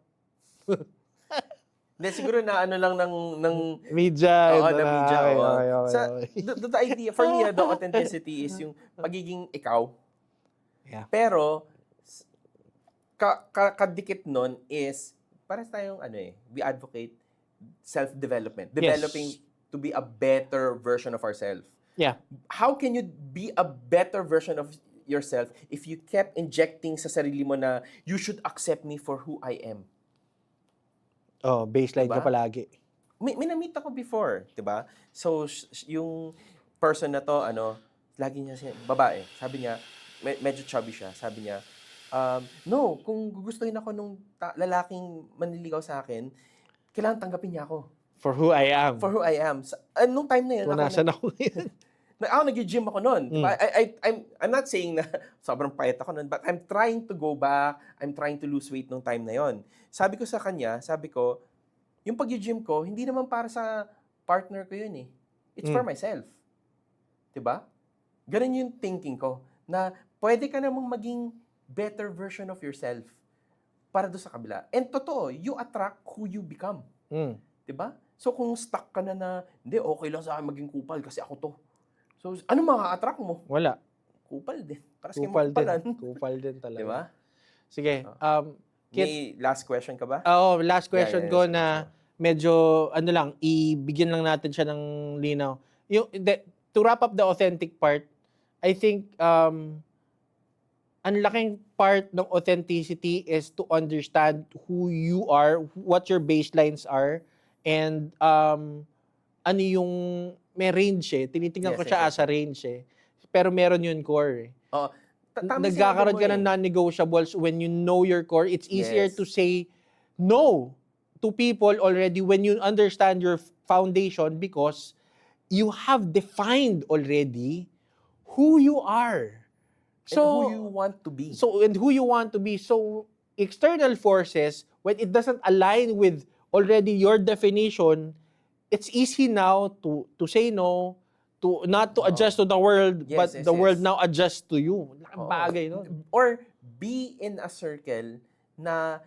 Hindi, siguro na ano lang ng media. Oo, ito na na, media. okay, Oo. okay. The idea, for me, the authenticity is yung pagiging ikaw. Yeah. Pero, kadikit nun is, para tayong we advocate self-development. Developing to be a better version of ourselves. Yeah. How can you be a better version of yourself if you kept injecting sa sarili mo na you should accept me for who I am? Oh, baseline Diba? ka palagi. May na-meet ako before, 'di ba? So yung person na to lagi niya babae. Sabi niya, medyo chubby siya. Sabi niya, no, kung gugustuhin ako nung lalaking manliligaw sa akin, kailangan tanggapin niya ako. For who I am. For who I am. Nung time na yun, Kung nasan ako ngayon. nag-gym ako noon. Diba? I'm not saying na sobrang payat ako noon, but I'm trying to go back. I'm trying to lose weight nung time na yon. Sabi ko sa kanya, yung pag-gym ko, hindi naman para sa partner ko yun eh. It's for myself. Diba? Ganun yung thinking ko. Na pwede ka namang maging better version of yourself para doon sa kabila. And totoo, you attract who you become. Diba? So kung stuck ka na, hindi, okay lang sa akin maging kupal kasi ako to. So, ano ma-attract mo? Wala. Kupal din. Para sa Kupal kupalan. din. Kupal din talaga. Diba? Sige. Kit, May last question ka ba? last question ko sige, na medyo, ibigyan lang natin siya ng linaw. To wrap up the authentic part, I think, ang laking part ng authenticity is to understand who you are, what your baselines are, and ano yung may range eh. Tinitingnan ko siya as a range eh. Pero meron yun core eh. Nagkakaroon ka ng non-negotiables when you know your core. It's easier to say no to people already when you understand your foundation because you have defined already who you are. And who you want to be. And who you want to be. So, external forces, when it doesn't align with already your definition, it's easy now to say no, to not to adjust to the world, but the world now adjusts to you. Laking bagay nun. Or be in a circle na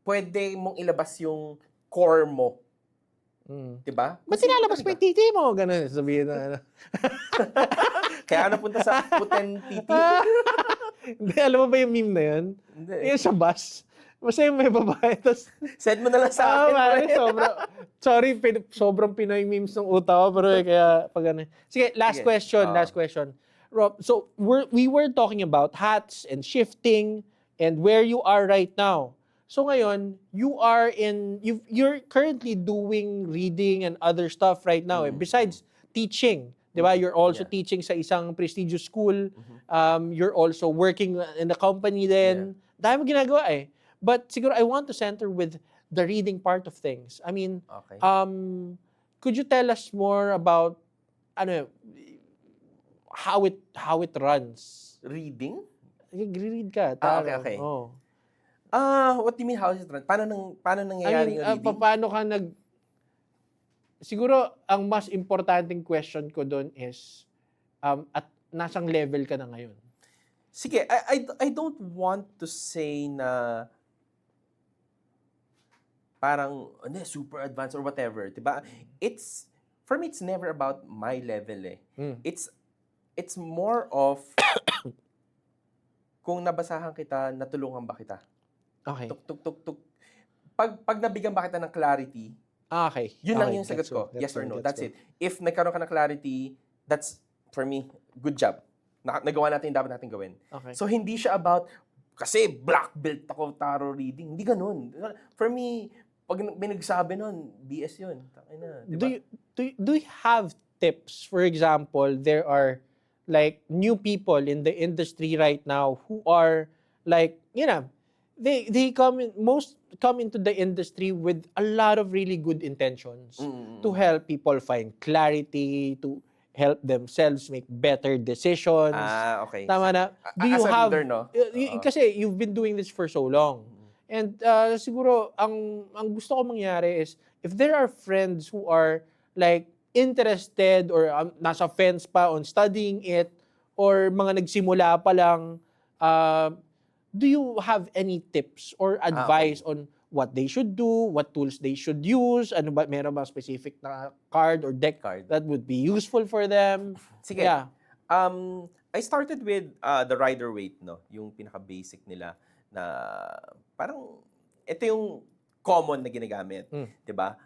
pwede mong ilabas yung core mo. Diba? Ba't sinalabas mo yung titi mo? Ganun, sabihin na. Kaya napunta sa puten titi. Hindi, alam mo ba yung meme na yun? Hindi. Yung sa bus. Basta yung may babae, tapos Send mo na lang sa akin. Sorry, sobrang Pinoy memes ng utak ko, pero kaya pag ano. Sige, last question. Rob, so we were talking about hats and shifting and where you are right now. So ngayon, you're currently doing reading and other stuff right now. Besides teaching, di ba? You're also teaching sa isang prestigious school. You're also working in a company din. Dahil mo ginagawa eh. But siguro I want to center with the reading part of things. I mean, could you tell us more about how it runs? Reading? Read ka. Okay. Oh. What do you mean how is it run? Paano nangyayari yung reading? Paano ka siguro ang mas importanteng question ko doon is at nasang level ka na ngayon? Sige, I don't want to say na parang super advanced or whatever, 'di ba? For me it's never about my level eh. It's more of kung nabasahan kita, natulungan ba kita? Okay. Tuk. Pag nabigyan ba kita ng clarity, okay. Yun lang yung sagot ko. Yes or no. That's it. If nagkaroon ka ng clarity, that's, for me, good job. Nagawa natin yung dapat natin gawin. Okay. So, hindi siya about, kasi black belt ako tarot reading. Hindi ganun. For me, pag may nagsabi nun, BS yun. Diba? do you have tips? For example, there are like new people in the industry right now who are like, they come into the industry with a lot of really good intentions to help people find clarity, to help themselves make better decisions. Okay. Tama na. Do you As a have reader, no? Oo. kasi you've been doing this for so long. And siguro ang gusto ko mangyari is if there are friends who are like interested or nasa fence pa on studying it or mga nagsimula pa lang, do you have any tips or Okay. advice on what they should do, what tools they should use? Ano ba, meron ba specific na card or deck Card. that would be useful for them? Sige. Yeah. I started with the rider weight, no? Yung pinaka-basic nila na parang ito yung common na ginagamit, 'di ba?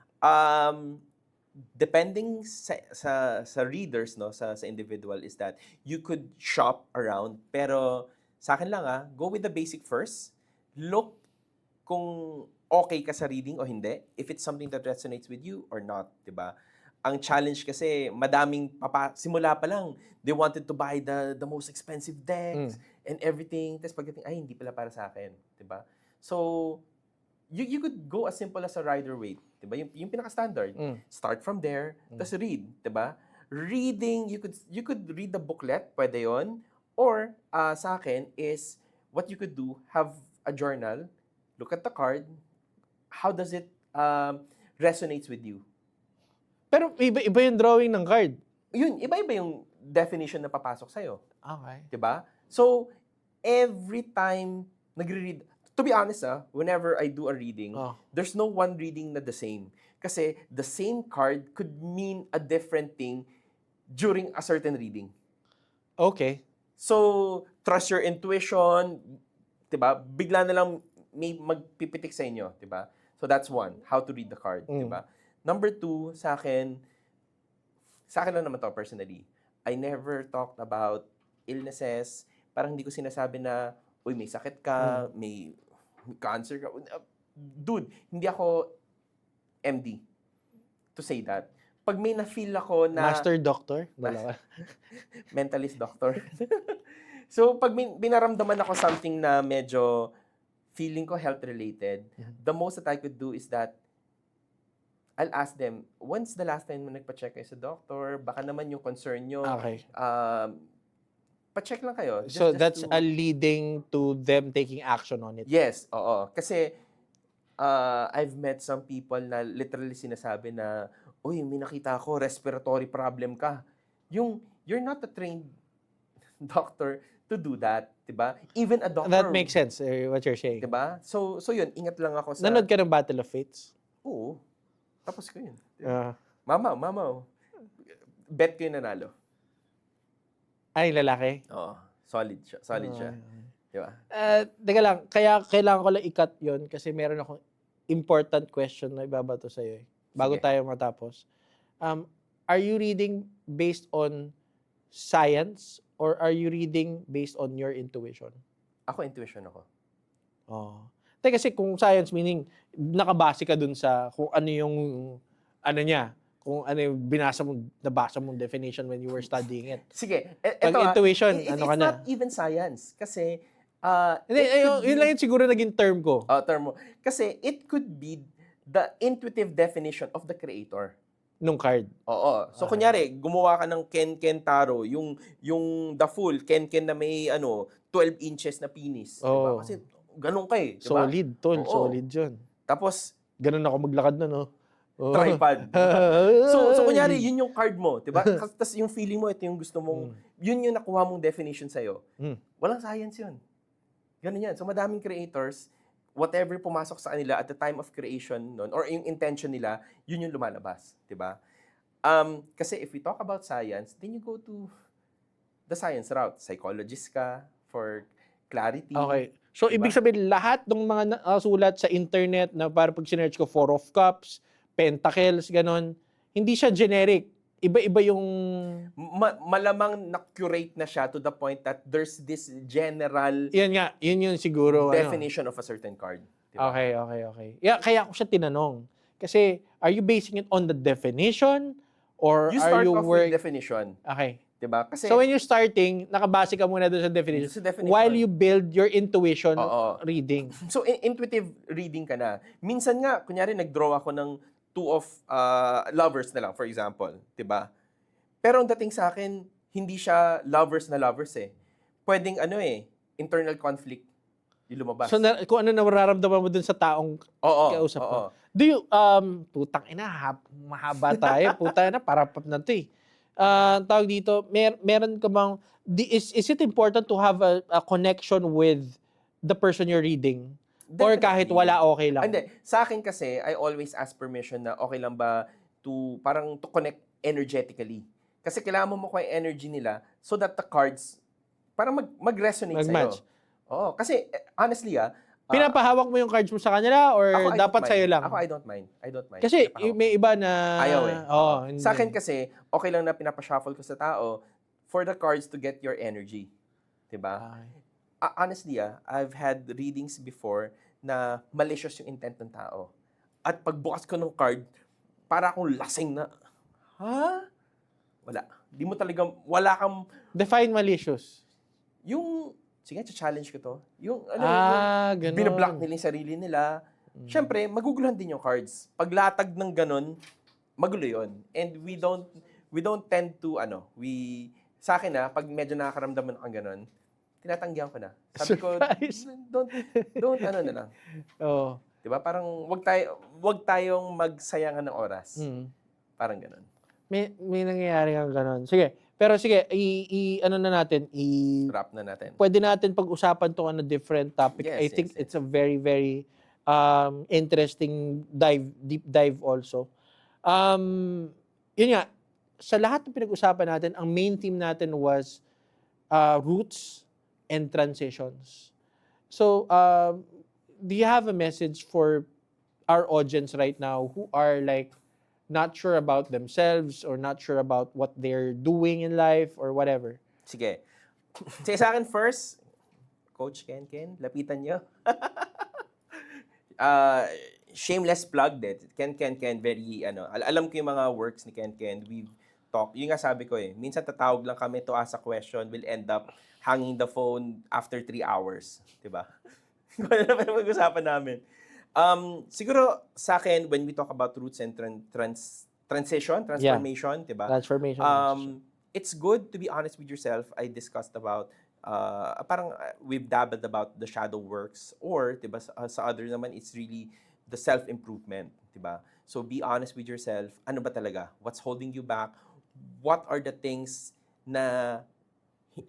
Depending sa readers, no, sa individual is that you could shop around, pero sa akin lang go with the basic first. Look kung okay ka sa reading o hindi, if it's something that resonates with you or not, 'di ba? Ang challenge kasi madaming simula pa lang, they wanted to buy the most expensive decks and everything. Tapos pagdating, ay, hindi pala para sa akin, 'di ba? So, you could go as simple as a rider weight, 'di ba? Yung pinaka-standard. Start from there, tapos read, 'di ba? Reading, you could read the booklet, pwede 'yon. Or sa akin is what you could do, have a journal, look at the card, how does it resonates with you? Pero iba yung drawing ng card. Yun, iba-iba yung definition na papasok sa'yo. Okay. 'Di ba? So, every time nagre-read, to be honest whenever I do a reading, there's no one reading na the same. Kasi the same card could mean a different thing during a certain reading. Okay. So, trust your intuition, 'di ba? Bigla na lang may magpipitik sa inyo, 'di ba? So that's one, how to read the card, 'di ba? Number two, sa akin lang naman to personally. I never talked about illnesses. Parang hindi ko sinasabi na, uy, may sakit ka, may cancer ka. Dude, hindi ako MD to say that. Pag may na-feel ako na... Master doctor? Dalawa. Mentalist doctor. So, pag may binaramdaman ako something na medyo feeling ko health-related, the most that I could do is that I'll ask them, when's the last time mo nagpa-check kayo sa doctor? Baka naman yung concern nyo. Okay. Pa-check lang kayo. So that's a leading to them taking action on it. Yes, oo. Kasi I've met some people na literally sinasabi na, uy, may nakita ako, respiratory problem ka. You're not a trained doctor to do that, 'di ba? Even a doctor. That makes sense, what you're saying. 'Di ba? So yun, ingat lang ako sa... Nanood ka ng Battle of Fates? Oo. Tapos ko yun. Mama. Bet ko yung nanalo. Ay, lalaki? Oo. Solid siya. Di ba? Teka lang, kaya kailangan ko lang i-cut yun kasi meron akong important question na ibabato sa'yo bago Sige. tayo matapos. Are you reading based on science or are you reading based on your intuition? Ako, intuition ako. Oh. Kasi kung science meaning, nakabase ka dun sa kung ano yung, ano niya, kung ano yung nabasa mong definition when you were studying it. Sige, Pag eto intuition, ano ka it's na? not even science. Kasi, Hindi, yun lang yung siguro naging term ko. term mo. Kasi, it could be the intuitive definition of the creator. Nung card. Oo. So, kunyari, gumawa ka ng Ken Taro, yung the full, Ken na may, 12 inches na penis. Diba? Kasi, ganun ka Diba? Solid, tol. Oo. Solid yun. Tapos, Ganun ako maglakad na, no? tripod. So kunyari, yun yung card mo, diba? Tapos yung feeling mo, ito yung gusto mong, yun yung nakuha mong definition sa'yo. Walang science yun. Ganun yan. So madaming creators, whatever pumasok sa kanila at the time of creation nun, or yung intention nila, yun yung lumalabas. Diba? Kasi if we talk about science, then you go to the science route. Psychologist ka for clarity. Okay. So, ibig sabihin, lahat ng mga sulat sa internet na para pag sinearch ko, Four of Cups, Pentacles, ganon, hindi siya generic. Iba-iba yung... Malamang na-curate na siya to the point that there's this general Yan nga, yun yung siguro. definition of a certain card. Diba? Okay. Yeah, kaya ako siya tinanong. Kasi, are you basing it on the definition Or You are start you off with definition. Okay. Diba? Kasi, So when you're starting, nakabase ka muna doon sa definition, Sa definition. while you build your intuition Oo. reading. so intuitive reading ka na. Minsan nga, kunyari nag-draw ako ng two of lovers na lang, for example. Diba? Pero ang dating sa akin, hindi siya lovers na lovers eh. Pwedeng internal conflict yung lumabas. So kung ano nararamdaman mo doon sa taong Oo, kausap oo. mo. Do you, putang ina, mahaba tayo. Putang ina, parapap na to eh. Tawag dito, meron ka bang, is it important to have a connection with the person you're reading? Or kahit Definitely. wala, okay lang? Hindi. Sa akin kasi, I always ask permission na okay lang ba to connect energetically. Kasi kailangan mo makuha yung energy nila so that the cards parang mag-resonate Mag-match. sa'yo. Oo. Kasi, honestly Pinapahawak mo yung cards mo sa kanila or I don't dapat mind. sa'yo lang? Ako, I don't mind. Kasi Pinapahawak may ko. iba na... Ayaw eh. Oo, Oo. Sa akin kasi, okay lang na pinapashuffle ko sa tao for the cards to get your energy. Diba? Honestly, I've had readings before na malicious yung intent ng tao. At pagbukas ko ng card, para akong lasing na, ha? Wala. Di mo talaga, wala kang, Define malicious. yung, sige, challenge ko to. Yung, Ganun. binablock nila yung sarili nila. Siyempre, maguguluhan din yung cards. Paglatag ng ganun, magulo yun. And we don't tend to, sa akin pag medyo nakakaramdaman ng ganun, tinatanggihan ko na. Sabi Surprise. ko, don't na lang. Oo. Diba? Parang, wag tayong magsayangan ng oras. Parang ganun. May nangyayari kang ganun. Sige. Pero sige, ano na natin, Wrap na natin. pwede natin pag-usapan to on a different topic. Yes, I think yes. it's a very, very interesting deep dive also. Yun nga, sa lahat ng pinag-usapan natin, ang main theme natin was roots and transitions. So, do you have a message for our audience right now who are like not sure about themselves or not sure about what they're doing in life or whatever? Sige. Sige sa akin first, Coach Ken, lapitan nyo. Shameless plug din. Ken, very, alam ko yung mga works ni Ken. We've talked. Yung nga sabi ko minsan tatawag lang kami to ask a question, we'll end up hanging the phone after 3 hours. Diba? Kung ano naman ang mag-usapan namin. Siguro sa akin, when we talk about roots and transformation, diba? Transformation. It's good to be honest with yourself. I discussed about, we've dabbled about the shadow works or, diba, sa other naman, it's really the self-improvement, diba? So be honest with yourself. Ano ba talaga? What's holding you back? What are the things na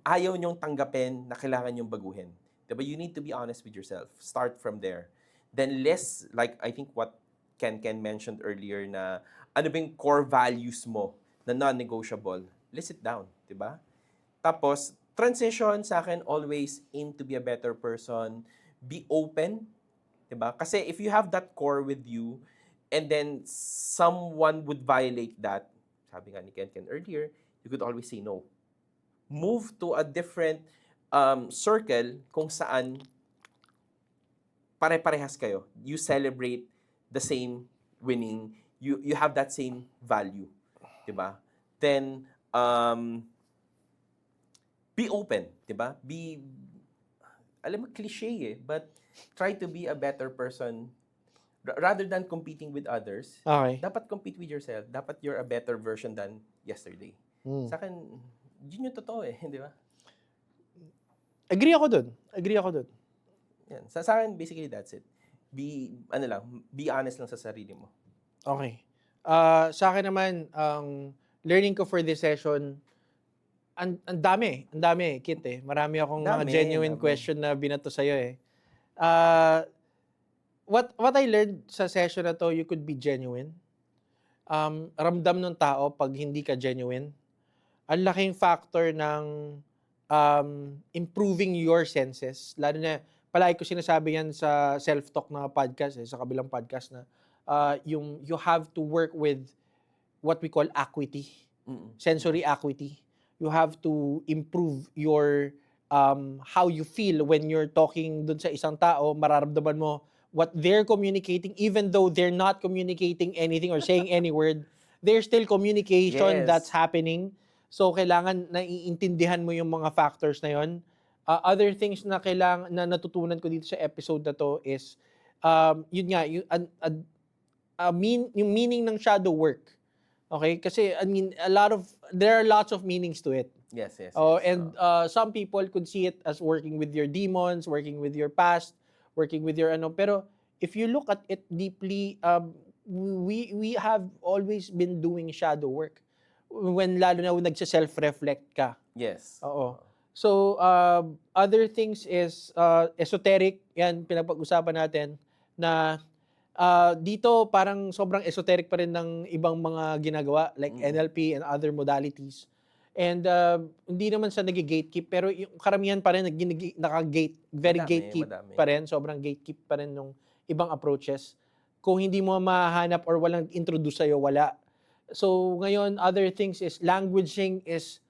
ayaw nyong tanggapin na kailangan nyong baguhin? Diba? You need to be honest with yourself. Start from there. Then less, like I think what Ken mentioned earlier na ano ba yung core values mo na non-negotiable, list it down, diba? Tapos, transition sa akin, always aim to be a better person, be open, diba? Kasi if you have that core with you, and then someone would violate that, sabi nga ni Ken earlier, you could always say no. Move to a different circle kung saan pare-parehas kayo. You celebrate the same winning. You have that same value. Diba? Then, be open. Diba? Alam mo, cliche but try to be a better person. Rather than competing with others, Okay. dapat compete with yourself. Dapat you're a better version than yesterday. Sa akin, yun yung totoo di ba? Agree ako dun. Yan. Sa akin, basically, that's it. Be honest lang sa sarili mo. Okay. Sa akin naman, learning ko for this session, ang dami, Kit Marami akong mga genuine question na binato sa'yo What I learned sa session na to, you could be genuine. Ramdam ng tao pag hindi ka genuine. Ang laking factor ng improving your senses. Lalo na, palagi ko sinasabi yan sa self-talk na podcast, sa kabilang podcast na you have to work with what we call acuity, sensory acuity. You have to improve your how you feel when you're talking dun sa isang tao. Mararamdaman mo what they're communicating, even though they're not communicating anything or saying any word, there's still communication Yes. that's happening. So kailangan naiintindihan mo yung mga factors na yon. Other things na kailangan na natutunan ko dito sa episode na to is yun nga yung meaning ng shadow work. Okay? Kasi I mean there are lots of meanings to it. Yes, yes. Oh, yes. and some people could see it as working with your demons, working with your past, working with your ano. Pero if you look at it deeply, we have always been doing shadow work. When lalo na nagse-self-reflect ka. Yes. Oo. So, other things is esoteric. Yan, pinapag-usapan natin na dito parang sobrang esoteric pa rin ng ibang mga ginagawa like NLP and other modalities. And hindi naman sa nag-gatekeep pero yung karamihan pa rin naka-gate, very Madami, gatekeep madami. pa rin, sobrang gatekeep pa rin ng ibang approaches. Kung hindi mo mahanap or walang introduce sa'yo, wala. So ngayon, other things is languaging is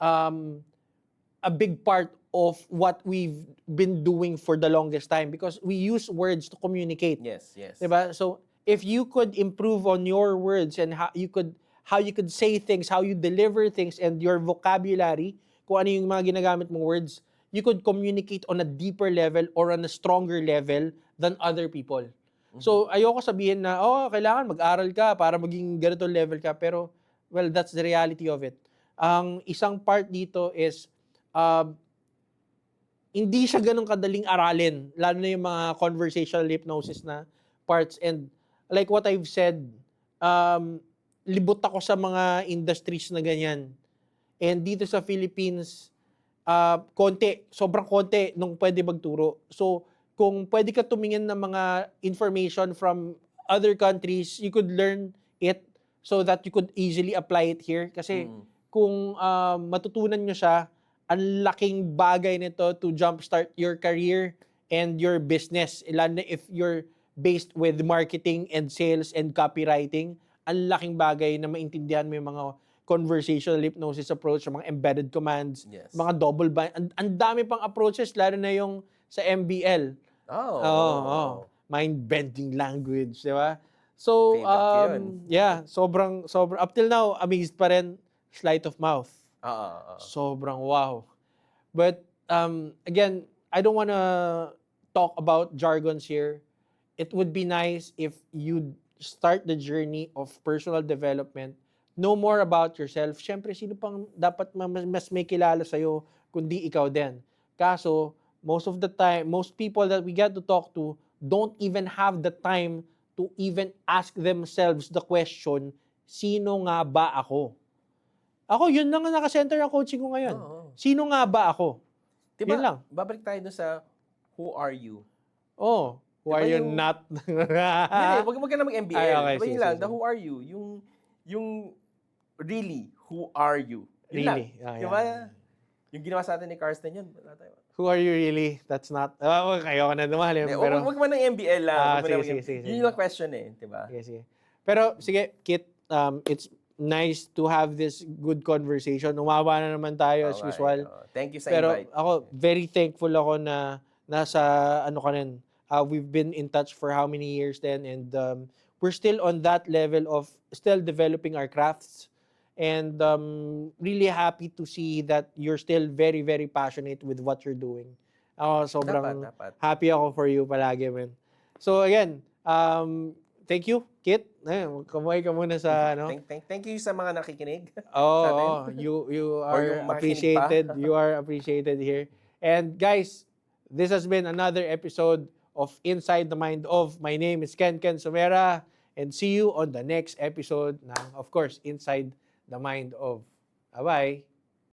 a big part of what we've been doing for the longest time because we use words to communicate. Yes, yes. Diba? So if you could improve on your words and how you could say things, how you deliver things, and your vocabulary, kung ano yung mga ginagamit mong words, you could communicate on a deeper level or on a stronger level than other people. So, ayoko sabihin na, kailangan mag-aral ka para maging ganito level ka. Pero, well, that's the reality of it. Ang isang part dito is, hindi siya ganun kadaling aralin, lalo na yung mga conversational hypnosis na parts. And like what I've said, libot ako sa mga industries na ganyan. And dito sa Philippines, sobrang konti nung pwede magturo. So, kung pwede ka tumingin ng mga information from other countries, you could learn it so that you could easily apply it here. Kasi kung matutunan nyo siya, ang laking bagay nito to jumpstart your career and your business. Lalo na if you're based with marketing and sales and copywriting, ang laking bagay na maintindihan mo yung mga conversational hypnosis approach, mga embedded commands, Yes. mga double bind. Ang dami pang approaches, lalo na yung sa MBL. Mind-bending language, di ba? So, Favorite yun. yeah, sobrang, up till now, amazed pa rin, sleight of mouth. Sobrang wow. But, again, I don't wanna talk about jargons here. It would be nice if you'd start the journey of personal development, know more about yourself. Siyempre, sino pang dapat mas may kilala sa'yo kundi ikaw din. Kaso, most of the time, most people that we get to talk to don't even have the time to even ask themselves the question, sino nga ba ako? Ako, yun lang ang nakasenter ang coaching ko ngayon. Sino nga ba ako? Diba, Yun lang. babalik tayo dun sa who are you? Who are you not? Hindi, wag ka na mag-MBL. Ay, okay, Diba sige, yun lang, sige. the who are you, yung really, who are you? Yun Really? lang. Diba? Yung ginawa sa atin ni Karsten yun, wala tayo. Who are you really? That's not... kayo ka na dumali. Pero, Wag man ng MBL lang. Wag mo na sige. Yun yung question diba? Sige. Pero, sige, Kit, it's nice to have this good conversation. Umawa na naman tayo as usual. Thank you sa Pero invite. ako, very thankful ako na nasa ano ka rin. We've been in touch for how many years then, and we're still on that level of still developing our crafts. And really happy to see that you're still very, very passionate with what you're doing. Ako, sobrang Dapat. happy ako for you palagi, man. So again, thank you, Kit. Kumuhay ka muna sa ano. Thank you sa mga nakikinig. You Or are yung makikinig appreciated. pa. You are appreciated here. And guys, this has been another episode of Inside the Mind of. My name is Ken Sumera, and see you on the next episode ng, of course, Inside the Mind of. Bye-bye.